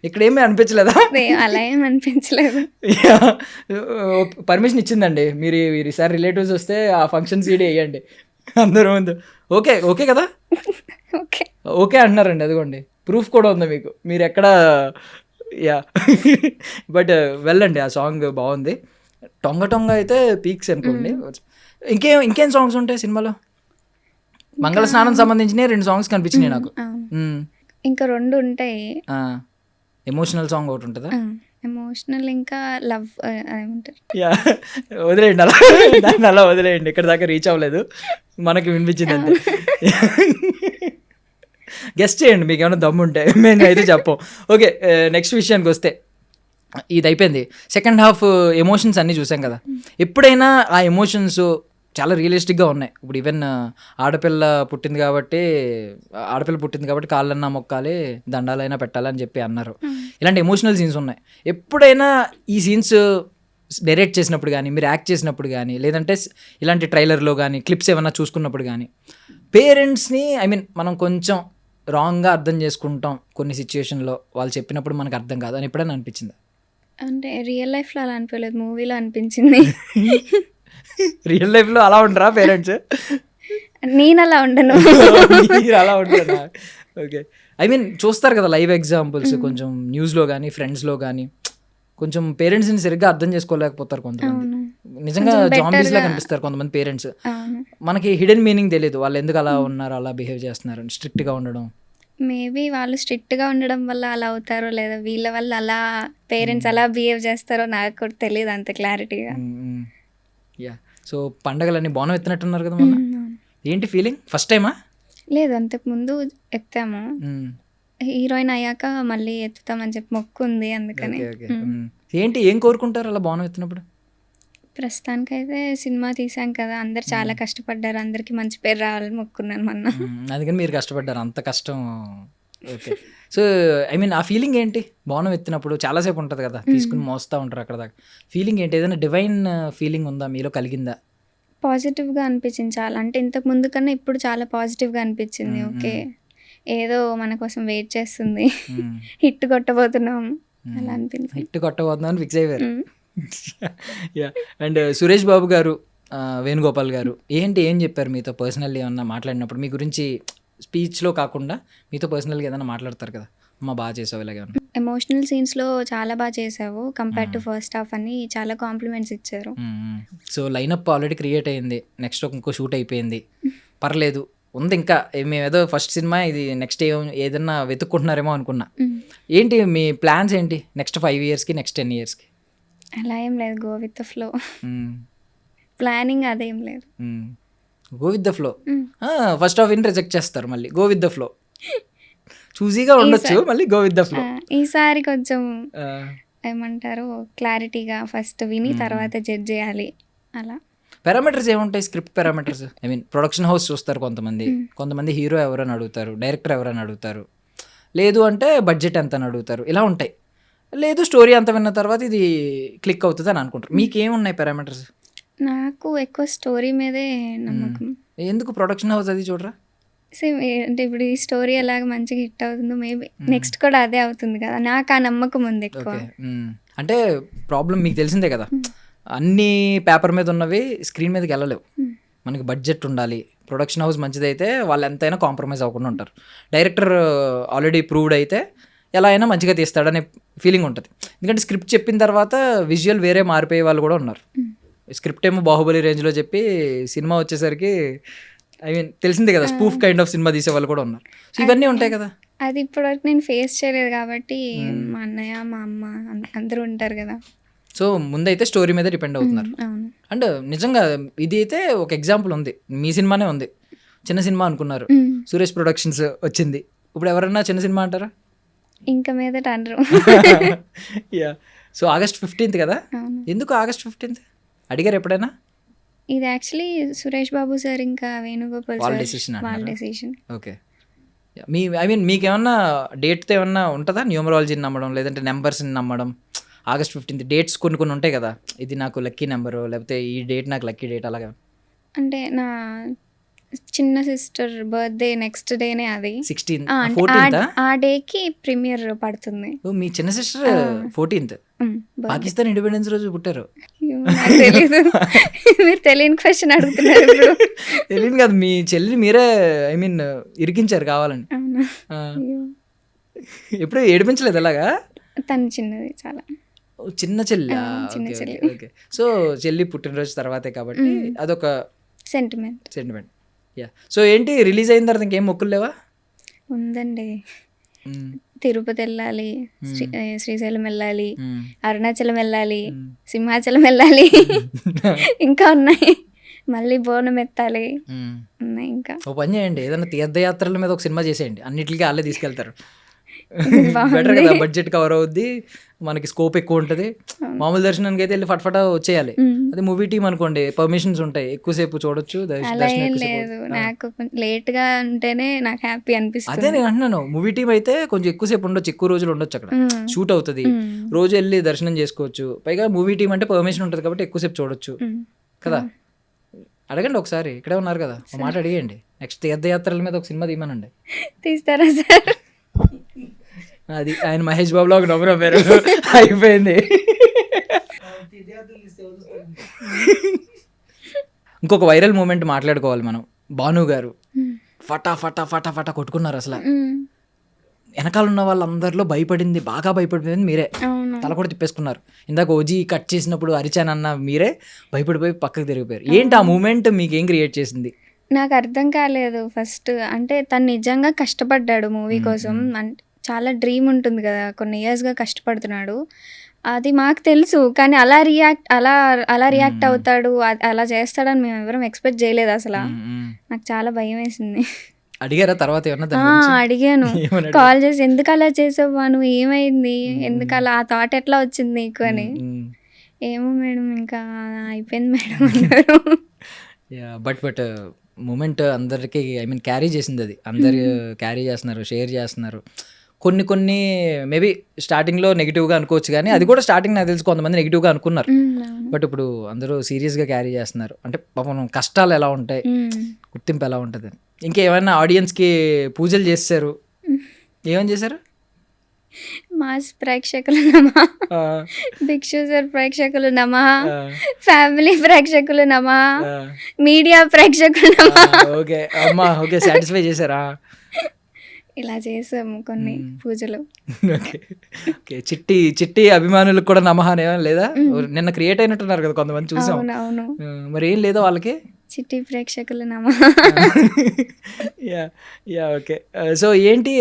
ఇక్కడ ఏమీ అనిపించలేదా? అలా ఏం అనిపించలేదు. పర్మిషన్ ఇచ్చిందండి, మీరు ఈసారి రిలేటివ్స్ వస్తే ఆ ఫంక్షన్ సీడీ వేయండి అందరూ ముందు. ఓకే కదా? ఓకే అంటున్నారండి, అదిగోండి ప్రూఫ్ కూడా ఉంది మీకు. మీరు ఎక్కడ బట్ వెళ్ళండి, ఆ సాంగ్ బాగుంది. టొంగ అయితే పీక్స్ అనుకోండి. ఇంకేం సాంగ్స్ ఉంటాయి సినిమాలో? మంగళ స్నానం సంబంధించిన 2 సాంగ్స్ కనిపించినాయి నాకు. ఇంకా 2 ఉంటాయి. ఎమోషనల్ సాంగ్ ఒకటి ఉంటుందా? ఎమోషనల్ ఇంకా లవ్ ఏమంటారు. వదిలేయండి అలా వదిలేయండి, ఇక్కడ దాకా రీచ్ అవ్వలేదు, మనకి వినిపించింది అంతే. గెస్ట్ చేయండి మీకు ఏమైనా దమ్ము ఉంటే, మేము అయితే చెప్పం. ఓకే నెక్స్ట్ విషయానికి వస్తే, ఇది అయిపోయింది. సెకండ్ హాఫ్ ఎమోషన్స్ అన్నీ చూసాం కదా. ఎప్పుడైనా ఆ ఎమోషన్స్ చాలా రియలిస్టిక్గా ఉన్నాయి. ఇప్పుడు ఈవెన్ ఆడపిల్ల పుట్టింది కాబట్టి కాళ్ళన్నా మొక్కాలి, దండాలైనా పెట్టాలని చెప్పి అన్నారు. ఇలాంటి ఎమోషనల్ సీన్స్ ఉన్నాయి. ఎప్పుడైనా ఈ సీన్స్ డైరెక్ట్ చేసినప్పుడు కానీ, మీరు యాక్ట్ చేసినప్పుడు కానీ, లేదంటే ఇలాంటి ట్రైలర్లో కానీ క్లిప్స్ ఏమైనా చూసుకున్నప్పుడు కానీ, పేరెంట్స్ని ఐ మీన్ మనం కొంచెం రాంగ్గా అర్థం చేసుకుంటాం కొన్ని సిచ్యువేషన్లో, వాళ్ళు చెప్పినప్పుడు మనకు అర్థం కాదు అని ఎప్పుడైనా అనిపించిందా? అంటే రియల్ లైఫ్లో అలా అనిపించలేదు, మూవీలో అనిపించింది. రియల్ లైఫ్లో అలా ఉండరా పేరెంట్స్? నేను అలా ఉండను. అలా ఉంటారా? ఓకే ఐ మీన్ చూస్తారు కదా లైవ్ ఎగ్జాంపుల్స్, కొంచెం న్యూస్లో కానీ ఫ్రెండ్స్లో కానీ, కొంచెం పేరెంట్స్ని సరిగ్గా అర్థం చేసుకోలేకపోతారు కొంతమంది. నిజంగా జాంబీస్ లా కనిపిస్తారు కొంతమంది పేరెంట్స్. మనకి హిడెన్ మీనింగ్ తెలియదు, వాళ్ళు ఎందుకు అలా ఉన్నారు, అలా బిహేవ్ చేస్తున్నారు, స్ట్రిక్ట్గా ఉండడం. మేబీ వాళ్ళు స్ట్రిక్ట్గా ఉండడం వల్ల అలా అవుతారో, లేదా వీళ్ళ వల్ల అలా పేరెంట్స్ అలా బిహేవ్ చేస్తారో నాకు కూడా తెలియదు అంత క్లారిటీగా. సో పండగలన్నీ బాగా ఎత్తినట్టున్నారు కదా మొన్న. ఏంటి ఫీలింగ్? ఫస్ట్ టైమా? లేదు, అంతకుముందు ఎత్తాము. హీరోయిన్ అయ్యాక మళ్ళీ ఎత్తుతామని చెప్పి మొక్కు ఉంది, అందుకని. ఏం కోరుకుంటారు అలా బాగా ఎత్తినప్పుడు? ప్రస్తుతానికైతే సినిమా తీసాం కదా, అందరు చాలా కష్టపడ్డారు, అందరికి మంచి పేరు రావాలని మొక్కున్నాను మొన్న. అందుకని మీరు కష్టపడ్డారు, అంత కష్టం. ఓకే సో ఐ మీన్ ఆ ఫీలింగ్ ఏంటి బోనం ఎత్తినప్పుడు? చాలాసేపు ఉంటుంది కదా, తీసుకుని మోస్తూ ఉంటారు అక్కడ దాకా. ఫీలింగ్ ఏంటి? ఏదైనా డివైన్ ఫీలింగ్ ఉందా మీలో, కలిగిందా? పాజిటివ్గా అనిపించింది చాలా, అంటే ఇంతకు ముందు కన్నా ఇప్పుడు చాలా పాజిటివ్గా అనిపించింది. ఓకే ఏదో మన కోసం వెయిట్ చేస్తుంది, హిట్ కొట్టబోతున్నాం అలా అనిపించింది. హిట్ కొట్టబోతున్నాం ఫిక్స్ అయిపోయారు. అండ్ సురేష్ బాబు గారు, వేణుగోపాల్ గారు ఏం చెప్పారు మీతో పర్సనల్లీ ఏమన్నా మాట్లాడినప్పుడు? మీ గురించి స్పీచ్లో కాకుండా మీతో పర్సనల్గా ఏదైనా మాట్లాడతారు కదా, అమ్మ బాగా చేసావు ఇలాగే. ఎమోషనల్ సీన్స్లో చాలా బాగా చేసావు కంపేర్ టు ఫస్ట్ హాఫ్ అని చాలా కాంప్లిమెంట్స్ ఇచ్చారు. సో లైనప్ ఆల్రెడీ క్రియేట్ అయింది, నెక్స్ట్ ఇంకో షూట్ అయిపోయింది, పర్లేదు ఉంది ఇంకా. మేము ఏదో ఫస్ట్ సినిమా ఇది, నెక్స్ట్ ఏదన్నా వెతుక్కుంటున్నారేమో అనుకున్నా. ఏంటి మీ ప్లాన్స్ ఏంటి నెక్స్ట్ 5 yearsకి, నెక్స్ట్ 10 yearsకి? అలా ఏం లేదు, go with the flow. Planning అదేం లేదు, go with the flow. First half in reject చేస్తారు, మళ్ళీ గో విత్ ద ఫ్లో. చూసీగా ఉండొచ్చు, మళ్ళీ గో విత్ ద ఫ్లో. ఈసారి కొంచెం ఏమంటారు క్లారిటీగా ఫస్ట్ విని తర్వాత జడ్జ్ చేయాలి అలా. పారామీటర్స్ ఏముంటాయి? Script parameters, I mean production house చూస్తారు కొంతమంది హీరో ఎవరని అడుగుతారు, డైరెక్టర్ ఎవరని అడుగుతారు, లేదు అంటే బడ్జెట్ ఎంత అని అడుగుతారు, ఇలా ఉంటాయి. లేదు స్టోరీ అంత విన్న తర్వాత ఇది క్లిక్ అవుతుంది అని అనుకుంటారు. మీకేమున్నాయి పారామీటర్స్? నాకు ఎక్కువ స్టోరీ మీదే నమ్మకం. ఎందుకు ప్రొడక్షన్ హౌస్ అది చూడరా? సేమ్ అంటే ఇప్పుడు ఈ స్టోరీ ఎలాగ మంచిగా హిట్ అవుతుందో మేబీ నెక్స్ట్ కూడా అదే అవుతుంది కదా, నాకు ఆ నమ్మకం ఉంది ఎక్కువ. అంటే ప్రాబ్లం మీకు తెలిసిందే కదా, అన్ని పేపర్ మీద ఉన్నవి స్క్రీన్ మీదకి వెళ్ళలేవు. మనకి బడ్జెట్ ఉండాలి, ప్రొడక్షన్ హౌస్ మంచిదైతే వాళ్ళు ఎంతైనా కాంప్రమైజ్ అవ్వకుండా ఉంటారు. డైరెక్టర్ ఆల్రెడీ ప్రూవ్డ్ అయితే ఎలా అయినా మంచిగా తీస్తాడనే ఫీలింగ్ ఉంటుంది. ఎందుకంటే స్క్రిప్ట్ చెప్పిన తర్వాత విజువల్ వేరే మారిపోయే వాళ్ళు కూడా ఉన్నారు. స్క్రిప్ట్ ఏమో బాహుబలి రేంజ్లో చెప్పి సినిమా వచ్చేసరికి ఐ మీన్ తెలిసిందే కదా, స్పూఫ్ కైండ్ ఆఫ్ సినిమా తీసే వాళ్ళు కూడా ఉన్నారు. సో ఇవన్నీ ఉంటాయి కదా. అది ఇప్పటివరకు నేను ఫేస్ చేయలేదు కాబట్టి మా అన్నయ్య మా అమ్మ అందరూ ఉంటారు కదా. సో ముందైతే స్టోరీ మీద డిపెండ్ అవుతున్నారు. అండ్ నిజంగా ఇది అయితే ఒక ఎగ్జాంపుల్ ఉంది, మీ సినిమానే ఉంది. చిన్న సినిమా అనుకున్నారు, సురేష్ ప్రొడక్షన్స్ వచ్చింది. ఇప్పుడు ఎవరన్నా చిన్న సినిమా అంటారా? ఇంకా మీదట అనరు. సో August 15th కదా, ఎందుకు August 15th అడిగారు ఎప్పుడైనా? ఇది యాక్చువల్లీ సురేష్ బాబు సార్ ఇంకా వేణుగోపాల్ వాళ్ళ సార్ డెసిషన్. వాళ్ళ డెసిషన్. ఓకే. ఐ మీన్ మీకు ఏమన్నా డేట్తో ఏమన్నా ఉంటుందా? న్యూమరాలజీని నమ్మడం లేదంటే నెంబర్స్ని నమ్మడం? August 15th డేట్స్ కొన్ని ఉంటాయి కదా, ఇది నాకు లక్కీ నెంబరు, లేకపోతే ఈ డేట్ నాకు లక్కీ డేట్, అలాగా. అంటే నా చిన్న సిస్టర్ బర్త్డే నెక్స్ట్ డేనే అది 16th 14th ఆ డేకి ప్రీమియర్ పడుతుంది. మీ చిన్న సిస్టర్ 14th పాకిస్తాన్ ఇండిపెండెన్స్ రోజు పుట్టారు. తెలీదు, మీరు తెలియని క్వశ్చన్ అడుగుతున్నారు ఇప్పుడు. తెలియదు కదా, మీ చెల్లిని మీరే ఐ మీన్ ఇరికించారు కావాలని. ఎప్పుడు ఏడిపించలేదు అలాగా? తను చిన్నది చాలా, చిన్న చెల్లి. చిన్న చెల్లి. ఓకే. సో చెల్లి పుట్టినరోజు తర్వాతే కాబట్టి అదొక సెంటిమెంట్. యా. సో ఏంటి రిలీజ్ అయిన తర్వాత ఇంకేం మొక్కులు లేవా? ఉందండి, తిరుపతి వెళ్ళాలి, శ్రీశైలం వెళ్ళాలి, అరుణాచలం వెళ్ళాలి, సింహాచలం వెళ్ళాలి, ఇంకా ఉన్నాయి, మళ్ళీ బోనం ఎత్తాలి, ఉన్నాయి ఇంకా. ఓ పని చేయండి, ఏదైనా తీర్థయాత్రల మీద ఒక సినిమా చేసేయండి, అన్నిటికీ వాళ్ళే తీసుకెళ్తారు. బెటర్ కదా, బడ్జెట్ కవర్ అవుద్ది, మనకి స్కోప్ ఎక్కువ ఉంటుంది. మామూలు దర్శనానికి అయితే వెళ్ళి ఫట్ఫట వచ్చేయాలి. అదే మూవీ టీమ్ అనుకోండి, పర్మిషన్స్ ఉంటాయి, ఎక్కువసేపు చూడొచ్చు. అలా ఏం లేదు, నాకు లేట్ గా ఉంటేనే నాకు హ్యాపీ అనిపిస్తుంది. అదే నేను అంటున్నాను, మూవీ టీమ్ అయితే కొంచెం ఎక్కువసేపు ఉండొచ్చు, ఎక్కువ రోజులు ఉండొచ్చు, అక్కడ షూట్ అవుతుంది, రోజు వెళ్ళి దర్శనం చేసుకోవచ్చు. పైగా మూవీ టీమ్ అంటే పర్మిషన్ ఉంటుంది కాబట్టి ఎక్కువసేపు చూడొచ్చు కదా. అడగండి ఒకసారి, ఇక్కడే ఉన్నారు కదా, ఒక మాట అడిగండి. నెక్స్ట్ తీర్థయాత్రల మీద ఒక సినిమా తీయమనండి. తీస్తారా సార్? అది ఆయన మహేష్ బాబులో ఒక నవ్వు నవ్వారు, అయిపోయింది. ఇంకొక వైరల్ మూమెంట్ మాట్లాడుకోవాలి మనం. భాను గారు ఫటా ఫటా ఫటా ఫటా కొట్టుకున్నారు. అసలు వెనకాల ఉన్న వాళ్ళందరిలో బాగా భయపడిపోయింది మీరే. తల కూడా తిప్పేసుకున్నారు. ఇందాక ఓజీ కట్ చేసినప్పుడు అరిచానన్న మీరే భయపడిపోయి పక్కకు తిరిగిపోయారు. ఏంటి ఆ మూమెంట్ మీకేం క్రియేట్ చేసింది? నాకు అర్థం కాలేదు ఫస్ట్. అంటే తను నిజంగా కష్టపడ్డాడు మూవీ కోసం, చాలా డ్రీమ్ ఉంటుంది కదా, కొన్ని ఇయర్స్గా కష్టపడుతున్నాడు, అది మాకు తెలుసు. కానీ అలా రియాక్ట్ అవుతాడు, అలా చేస్తాడని మేము ఎవరం ఎక్స్పెక్ట్ చేయలేదు అసలు. నాకు చాలా భయం వేసింది. అడిగారా తర్వాత ఏమన్నా? అడిగాను, కాల్ చేసి ఎందుకు అలా చేసావు, నువ్వు ఏమైంది, ఎందుకు అలా, ఆ థాట్ ఎట్లా వచ్చింది నీకు అని. ఏమో మేడం, ఇంకా అయిపోయింది మేడం అన్నారు. బట్ మూమెంట్ అందరికి ఐ మీన్ క్యారీ చేసింది, అది అందరు క్యారీ చేస్తున్నారు, షేర్ చేస్తున్నారు. కొన్ని మేబీ స్టార్టింగ్లో నెగిటివ్గా అనుకోవచ్చు, కానీ అది కూడా స్టార్టింగ్ నాకు తెలుసు కొంతమంది నెగిటివ్గా అనుకున్నారు. బట్ ఇప్పుడు అందరూ సీరియస్గా క్యారీ చేస్తున్నారు. అంటే పాపం కష్టాలు ఎలా ఉంటాయి, గుర్తింపు ఎలా ఉంటుంది. ఇంకేమైనా ఆడియన్స్కి పూజలు చేశారు? ఏమని చేశారు? మాస్ ప్రేక్షకులు నమః, భిక్షుసర్ ప్రేక్షకులు నమః, ఫ్యామిలీ ప్రేక్షకులు నమః, మీడియా ప్రేక్షకులు నమః. ఓకే అమ్మా, ఓకే సాటిస్ఫై చేశారా? ఇలా చేసాము కొన్ని పూజలు. ఓకే. ఓకే. చిట్టి అభిమానులకు కూడా నమః అని ఏం లేదా? నిన్న క్రియేట్ అయినట్టున్నారు కదా కొంతమంది చూసాం. అవునవును. మరి ఏం లేదా వాళ్ళకి? చిట్టి ప్రేక్షకులు నమః. యాహ్! ఓకే. సో ఏంటి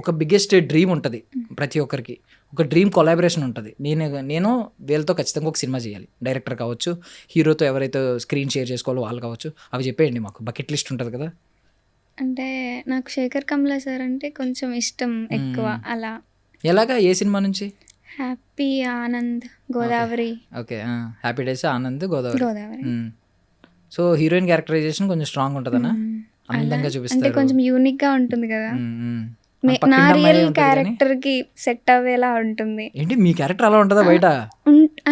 ఒక బిగ్గెస్ట్ డ్రీమ్ ఉంటది ప్రతి ఒక్కరికి. ఒక డ్రీమ్ కొలాబరేషన్ ఉంటది. నేను వీళ్ళతో ఖచ్చితంగా ఒక సినిమా చేయాలి. డైరెక్టర్ కావచ్చు, హీరోతో ఎవరైతే స్క్రీన్ షేర్ చేసుకోవాలో వాళ్ళు కావచ్చు. అవి చెప్పేయండి మాకు. బకెట్ లిస్ట్ ఉంటది కదా! అంటే నాకు శేఖర్ కమ్ల సార్ అంటే కొంచెం ఇష్టం ఎక్కువ. అలా ఎలాగా? ఏ సినిమా నుంచి? Happy, Anand, Godavari. Okay. Happy Days, Anand, Godavari. Godavari. So heroine characterisation కొంచెం స్ట్రాంగ్ ఉంటదనా? అందంగా అంటే చూపిస్తారు. కొంచెం యూనిక్ గా ఉంటుంది కదా. నా పక్కింటి అమ్మాయి రియల్ ఉంటది కానీ క్యారెక్టర్ కి సెట్ అవ్వేలా ఉంటుంది. ఏంటి మీ క్యారెక్టర్ అలా ఉంటదా బయట?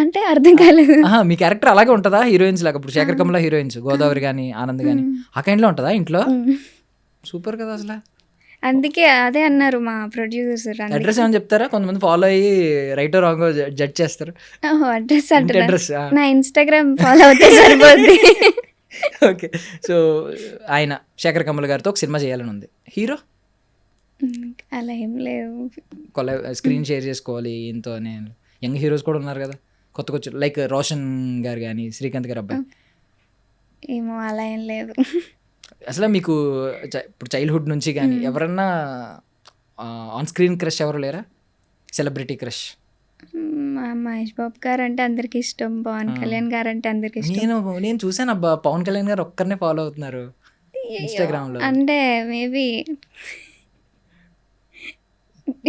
అంటే అర్థం కాలేదు. మీ క్యారెక్టర్ అలాగే ఉంటదా హీరోయిన్స్ లాగా? ఇప్పుడు శేఖర్ కమల హీరోయిన్స్ గోదావరి కానీ ఆనంద్ కానీ ఆ కైండ్ లో ఉంటదా ఇంట్లో? సూపర్ కదా అసలు. అందుకే అదే అన్నారు మా ప్రొడ్యూసర్. అడ్రస్ ఏమని చెప్తారా? కొంతమంది ఫాలో అయ్యి రైట్ రాంగ్ జడ్జ్ చేస్తారు. అడ్రస్ ఇంటి అంటే అడ్రస్. నా ఇన్స్టాగ్రామ్ ఫాలో అవుతే సరిపోద్ది. ఓకే. సో ఆయన శేఖర్ కమల్ గారితో ఒక సినిమా చేయాలని ఉంది. హీరో అలా ఏం లేదు. స్క్రీన్ షేర్ చేసుకోవాలి ఇంతో అని. యంగ్ హీరోస్ కూడా ఉన్నారు కదా కొత్త లైక్ రోషన్ గారు కానీ శ్రీకాంత్ గారు అబ్బాయి. ఏమో అలా ఏం లేదు. అసలు మీకు ఇప్పుడు చైల్డ్హుడ్ నుంచి కానీ ఎవరన్నా ఆన్ స్క్రీన్ క్రష్ ఎవరు లేరా? Celebrity crush? మా మహేష్ బాబు గారు అంటే అందరికి ఇష్టం. పవన్ కళ్యాణ్ గారు అంటే అందరికి ఇష్టం. నేను చూసాను అబ్బా, పవన్ కళ్యాణ్ గారు ఒక్కరినే ఫాలో అవుతున్నారు ఇన్స్టాగ్రామ్ లో. అంటే మేబీ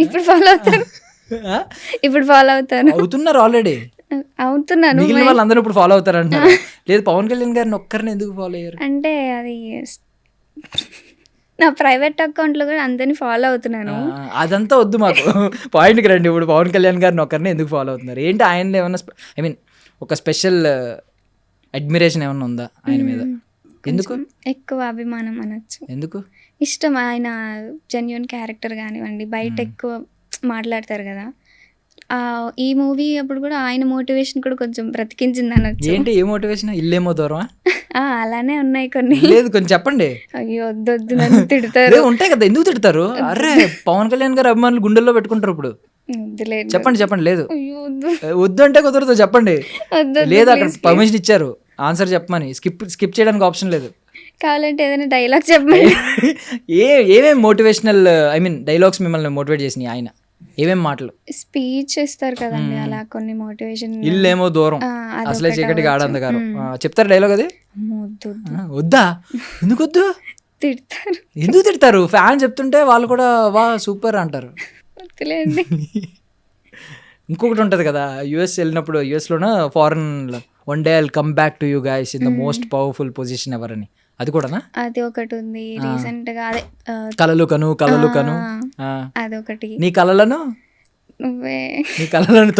ఇప్పుడు ఫాలో అవుతాను. ఇప్పుడు ఫాలో అవుతున్నారు ఆల్రెడీ. అవుతున్నాను. మిగిలిన వాళ్ళందరూ ఇప్పుడు ఫాలో అవుతారు అంటారు. లేదు పవన్ కళ్యాణ్ గారిని ఒక్కరిని ఎందుకు ఫాలో అయ్యారు? అంటే అది నా ప్రైవేట్ అకౌంట్ లో కూడా అందరిని ఫాలో అవుతున్నాను. అదంతా వద్దు మాకు. పాయింట్కి రండి. ఇప్పుడు పవన్ కళ్యాణ్ గారిని ఒక్కరిని ఎందుకు ఫాలో అవుతున్నారు? ఏంటి ఆయన ఏమన్నా ఐ మీన్ ఒక స్పెషల్ అడ్మిరేషన్ ఏమన్నా ఉందా ఆయన మీద? ఎందుకు? ఎక్కువ అభిమానం అనొచ్చు. ఎందుకు ఇష్టం? ఆయన జెన్యున్ క్యారెక్టర్ కానివ్వండి, బయట ఎక్కువ మాట్లాడతారు కదా. ఈ మూవీ అప్పుడు కూడా ఆయన మోటివేషన్ కూడా కొంచెం బ్రతికించింది అనొచ్చు. ఏంటి ఏ మోటివేషన్? ఇల్లేమో దూరమా? అలానే ఉన్నాయి కొన్ని. లేదు కొంచెం చెప్పండి. అయ్యో వద్దు నన్ను తిడతారు. ఉంటాయి కదా, ఎందుకు తిడతారు? అరే పవన్ కళ్యాణ్ గారు అభిమానులు గుండెల్లో పెట్టుకుంటారు ఇప్పుడు. వద్దులేదు. చెప్పండి. లేదు అయ్యో వద్దు అంటే కుదరదు. చెప్పండి. వద్దు. లేదు అక్కడ పర్మిషన్ ఇచ్చారు ఆన్సర్ చెప్పమని. స్కిప్ చేయడానికి ఆప్షన్ లేదు. కావాలంటే ఏదైనా డైలాగ్ చెప్పండి. ఏమేమి మోటివేషనల్ ఐ మీన్ డైలాగ్స్ మిమ్మల్ని మోటివేట్ చేసినాయి ఆయన? ఏమేం మాటలు? స్పీచ్ ఇస్తారు కదండి, అలా కొన్ని మోటివేషన్. ఇల్లేమో దూరం అసలే చీకటికి ఆడందగారు చెప్తారు డైలాగ్. అది వద్దా? ఎందుకు వద్దు? తిడతారు. ఎందుకు తిడతారు? ఫ్యాన్ చెప్తుంటే వాళ్ళు కూడా వా సూపర్ అంటారు. వద్దులేండి. ఇంకొకటి ఉంటుంది కదా, యుఎస్ వెళ్ళినప్పుడు, యుఎస్లోన ఫారెన్లో, one day I'll come back to you guys in the most powerful position ever అని. అది కూడానా? అది ఒకటి ఉంది రీసెంట్ గా. అదే కలలు కను అదొకటి. నీ కలలను నువ్వే నీ కలలను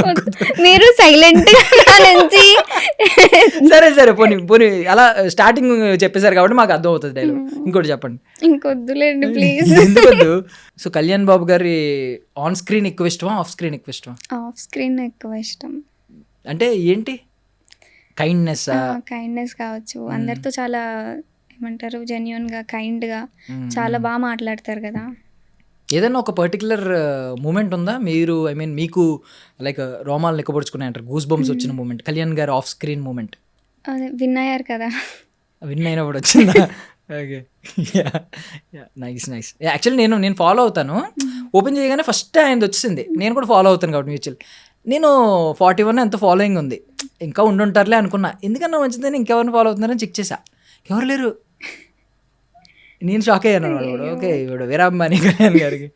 మీరు సైలెంట్ గా నుంచి సరే పోనీ అలా స్టార్టింగ్ చెప్పేశారు కాబట్టి మాకు అర్థం అవుతుంది డైలాగ్. ఇంకోటి చెప్పండి. ఇంకొద్దులేండి ప్లీజ్. ఎందుకొద్దు? సో కళ్యాణ్ బాబు గారి ఆన్ స్క్రీన్ ఎక్కువ ఇష్టమా, ఆఫ్ స్క్రీన్ ఎక్కువ ఇష్టమా? ఆఫ్ స్క్రీన్ ఎక్కువ ఇష్టం. అంటే ఏంటి? కైండ్నెస్ కావచ్చు. అందరితో చాలా ఏమంటారు, జెన్యున్ గా, కైండ్ గా చాలా బాగా మాట్లాడతారు కదా. ఏదైనా ఒక పర్టికులర్ మూమెంట్ ఉందా మీరు ఐ మీన్ మీకు లైక్ రోమాలు లెక్కపరుచుకున్నాయి అంటారు, గూస్ బంప్స్ వచ్చిన మూమెంట్, కళ్యాణ్ గారు ఆఫ్ స్క్రీన్ మూమెంట్? అదే విన్ అయ్యారు కదా. విన్ అయినప్పుడు వచ్చిందా? ఓకే. నైస్. యాక్చువల్లీ నేను ఫాలో అవుతాను. ఓపెన్ చేయగానే ఫస్ట్ ఆయనది వచ్చింది. నేను కూడా ఫాలో అవుతాను కాబట్టి మ్యూచువల్. నేను 41 ఎంత ఫాలోయింగ్ ఉంది, ఇంకా ఉండుంటారులే అనుకున్నా. ఎందుకన్నా మంచిదని ఇంకెవరిని ఫాలో అవుతున్నారని చెక్ చేశా, ఎవరు లేరు. నేను షాక్ అయ్యాను. ఓకే ఇప్పుడు వీరాభిమాని కళ్యాణ్ గారికి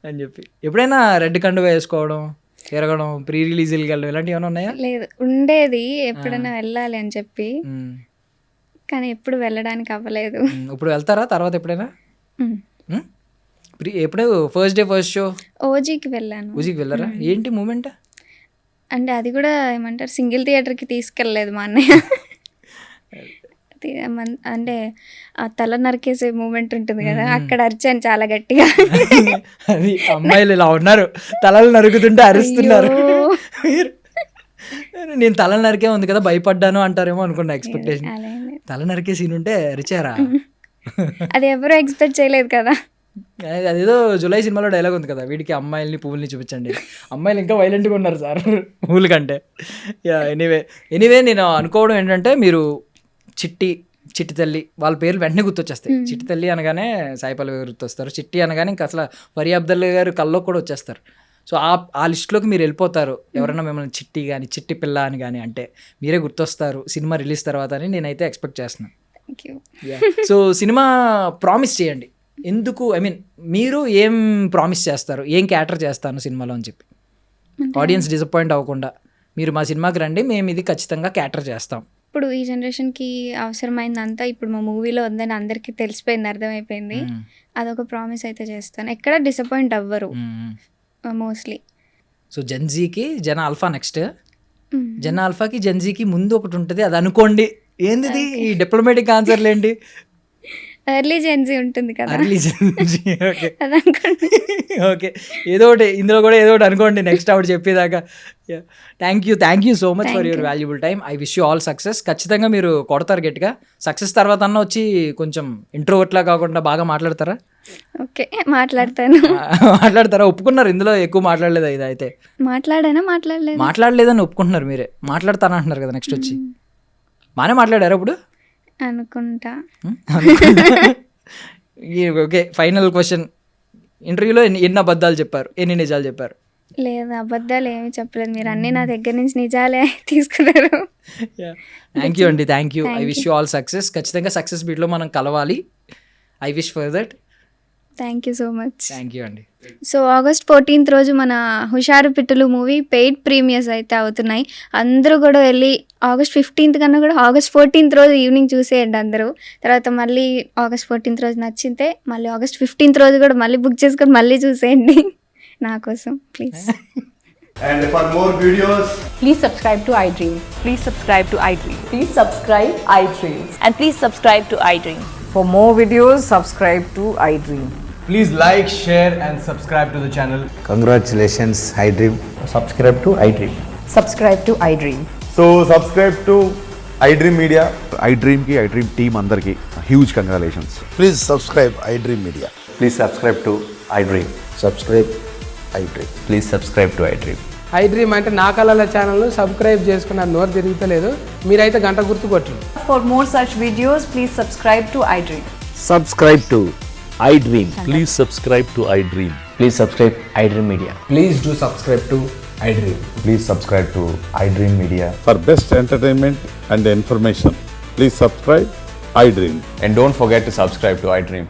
అని చెప్పి. ఎప్పుడైనా రెడ్ కండువా వేసుకోవడం, తిరగడం, ప్రీ రిలీజ్కి వెళ్ళడం ఇలాంటివి ఏమైనా ఉన్నాయా? లేదు, ఉండేది ఎప్పుడైనా వెళ్ళాలి అని చెప్పి, కానీ ఎప్పుడు వెళ్ళడానికి అవ్వలేదు. ఇప్పుడు వెళ్తారా తర్వాత ఎప్పుడైనా? ఎప్పుడు ఫస్ట్ డే ఫస్ట్ షో ఓజీకి వెళ్ళాను. ఓజీకి వెళ్ళారా? ఏంటి మూమెంట్? అంటే అది కూడా ఏమంటారు, సింగిల్ థియేటర్కి తీసుకెళ్ళలేదు మా అన్నయ్య. అంటే ఆ తల నరికేసే మూమెంట్ ఉంటుంది కదా, అక్కడ అరిచాను చాలా గట్టిగా. అది అమ్మాయిలు ఇలా ఉన్నారు, తలలు నరుకుతుంటే అరుస్తున్నారు. నేను తల నరికే ఉంది కదా భయపడ్డాను అంటారేమో అనుకున్నా, ఎక్స్పెక్టేషన్. తల నరికే సీన్ ఉంటే అరిచారా? అది ఎవరు ఎక్స్పెక్ట్ చేయలేదు కదా. అదేదో జులై సినిమాలో డైలాగ్ ఉంది కదా, వీడికి అమ్మాయిల్ని పువ్వుల్ని చూపించండి, అమ్మాయిలు ఇంకా వైలెంట్గా ఉన్నారు సార్ పువ్వుల కంటే. యా ఎనీవే నేను అనుకోవడం ఏంటంటే, మీరు చిట్టి తల్లి వాళ్ళ పేర్లు వెంటనే గుర్తొచ్చేస్తాయి. చిట్టి తల్లి అనగానే సాయి పల్లవి గారు గుర్తొస్తారు, చిట్టి అనగానే ఇంకా అసలు ఫరియా అబ్దుల్లా గారు కల్లో కూడా వచ్చేస్తారు. సో ఆ లిస్టులోకి మీరు వెళ్ళిపోతారు. ఎవరైనా మిమ్మల్ని చిట్టి కానీ చిట్టి పిల్ల అని కానీ అంటే మీరే గుర్తొస్తారు సినిమా రిలీజ్ తర్వాత అని నేనైతే ఎక్స్పెక్ట్ చేస్తున్నాను. Thank you. So cinema promise చేయండి. ఎందుకు, ఐ మీన్ మీరు ఏం ప్రామిస్ చేస్తారు, ఏం క్యాటర్ చేస్తాను సినిమాలో అని చెప్పి ఆడియన్స్ డిసప్పాయింట్ అవ్వకుండా, మీరు మా సినిమాకి రండి, మేము ఇది ఖచ్చితంగా క్యాటర్ చేస్తాం. ఇప్పుడు ఈ జనరేషన్కి అవసరమైందంతా ఇప్పుడు మా మూవీలో ఉందని అందరికీ తెలిసిపోయింది, అర్థమైపోయింది. అదొక ప్రామిస్ అయితే చేస్తాను, ఎక్కడ డిసప్పాయింట్ అవ్వరు మోస్ట్లీ. సో జెన్జీకి జన ఆల్ఫా నెక్స్ట్, జన ఆల్ఫాకి జెన్జీకి ముందు ఒకటి ఉంటుంది, అది అనుకోండి. ఏంది ఈ డిప్లొమాటిక్ ఆన్సర్లు ఏంటి? ఎర్లీ జెన్జీ ఉంటుంది కదా, అర్లీ జెన్జీ. ఓకే అది అనుకోండి. ఓకే, ఏదో ఒకటి ఇందులో కూడా ఏదో ఒకటి అనుకోండి నెక్స్ట్ ఆవిడ చెప్పేదాకా. Thank you so much for your valuable time. I wish you all success. ఖచ్చితంగా మీరు కొడతారు గట్టిగా. సక్సెస్ తర్వాత అన్న వచ్చి కొంచెం ఇంట్రోవర్ట్లా కాకుండా బాగా మాట్లాడతారా? ఓకే, మాట్లాడతాను. మాట్లాడతారా? ఒప్పుకున్నారు, ఇందులో ఎక్కువ మాట్లాడలేదు ఇది అయితే. మాట్లాడలేదని ఒప్పుకుంటున్నారు మీరే. మాట్లాడతాను అంటున్నారు కదా నెక్స్ట్ వచ్చి. బాగానే మాట్లాడారు ఇప్పుడు అనుకుంటా. Okay, final question. ఇంటర్వ్యూలో ఎన్ని అబద్ధాలు చెప్పారు, ఎన్ని నిజాలు చెప్పారు? లేదు, అబద్ధాలు ఏమి చెప్పలేదు, మీరు అన్నీ నా దగ్గర నుంచి నిజాలే తీసుకున్నారు. థ్యాంక్ యూ అండి, thank you. I wish you all success. ఖచ్చితంగా సక్సెస్ బీట్లో మనం కలవాలి. I wish for that. Thank you so much. Thank you అండి. సో August 14th రోజు మన హుషారు పిట్టలు మూవీ పెయిడ్ ప్రీమియర్స్ అయితే అవుతున్నాయి. అందరూ కూడా వెళ్ళి August 15th కన్నా కూడా August 14th రోజు ఈవినింగ్ చూసేయండి అందరూ. తర్వాత మళ్ళీ August 14th రోజు నచ్చితే మళ్ళీ August 15th రోజు కూడా మళ్ళీ బుక్ చేసుకొని మళ్ళీ చూసేయండి నా కోసం please. And for more videos, Please subscribe to iDream. Please subscribe to iDream. Please subscribe iDream. And please subscribe to iDream. For more videos, subscribe to iDream. please like, share and subscribe to the channel. Congratulations, iDream. Subscribe to iDream. Subscribe to iDream. So subscribe to iDream Media. iDream team andarki huge congratulations. Please subscribe iDream Media. Please subscribe to iDream. Subscribe iDream. Please subscribe to iDream. iDream అంటే నా కళల ఛానల్ను సబ్స్క్రైబ్ చేసుకున్న నోరు తిరుగుతలేదు, మీరైతే గంట గుర్తు కొట్టండి. For more such videos, please subscribe to iDream. Subscribe to iDream. Please subscribe to iDream. Please subscribe iDream Media. Please do subscribe to iDream. Please subscribe to iDream Media. For best entertainment and information, please subscribe iDream. And don't forget to subscribe to iDream.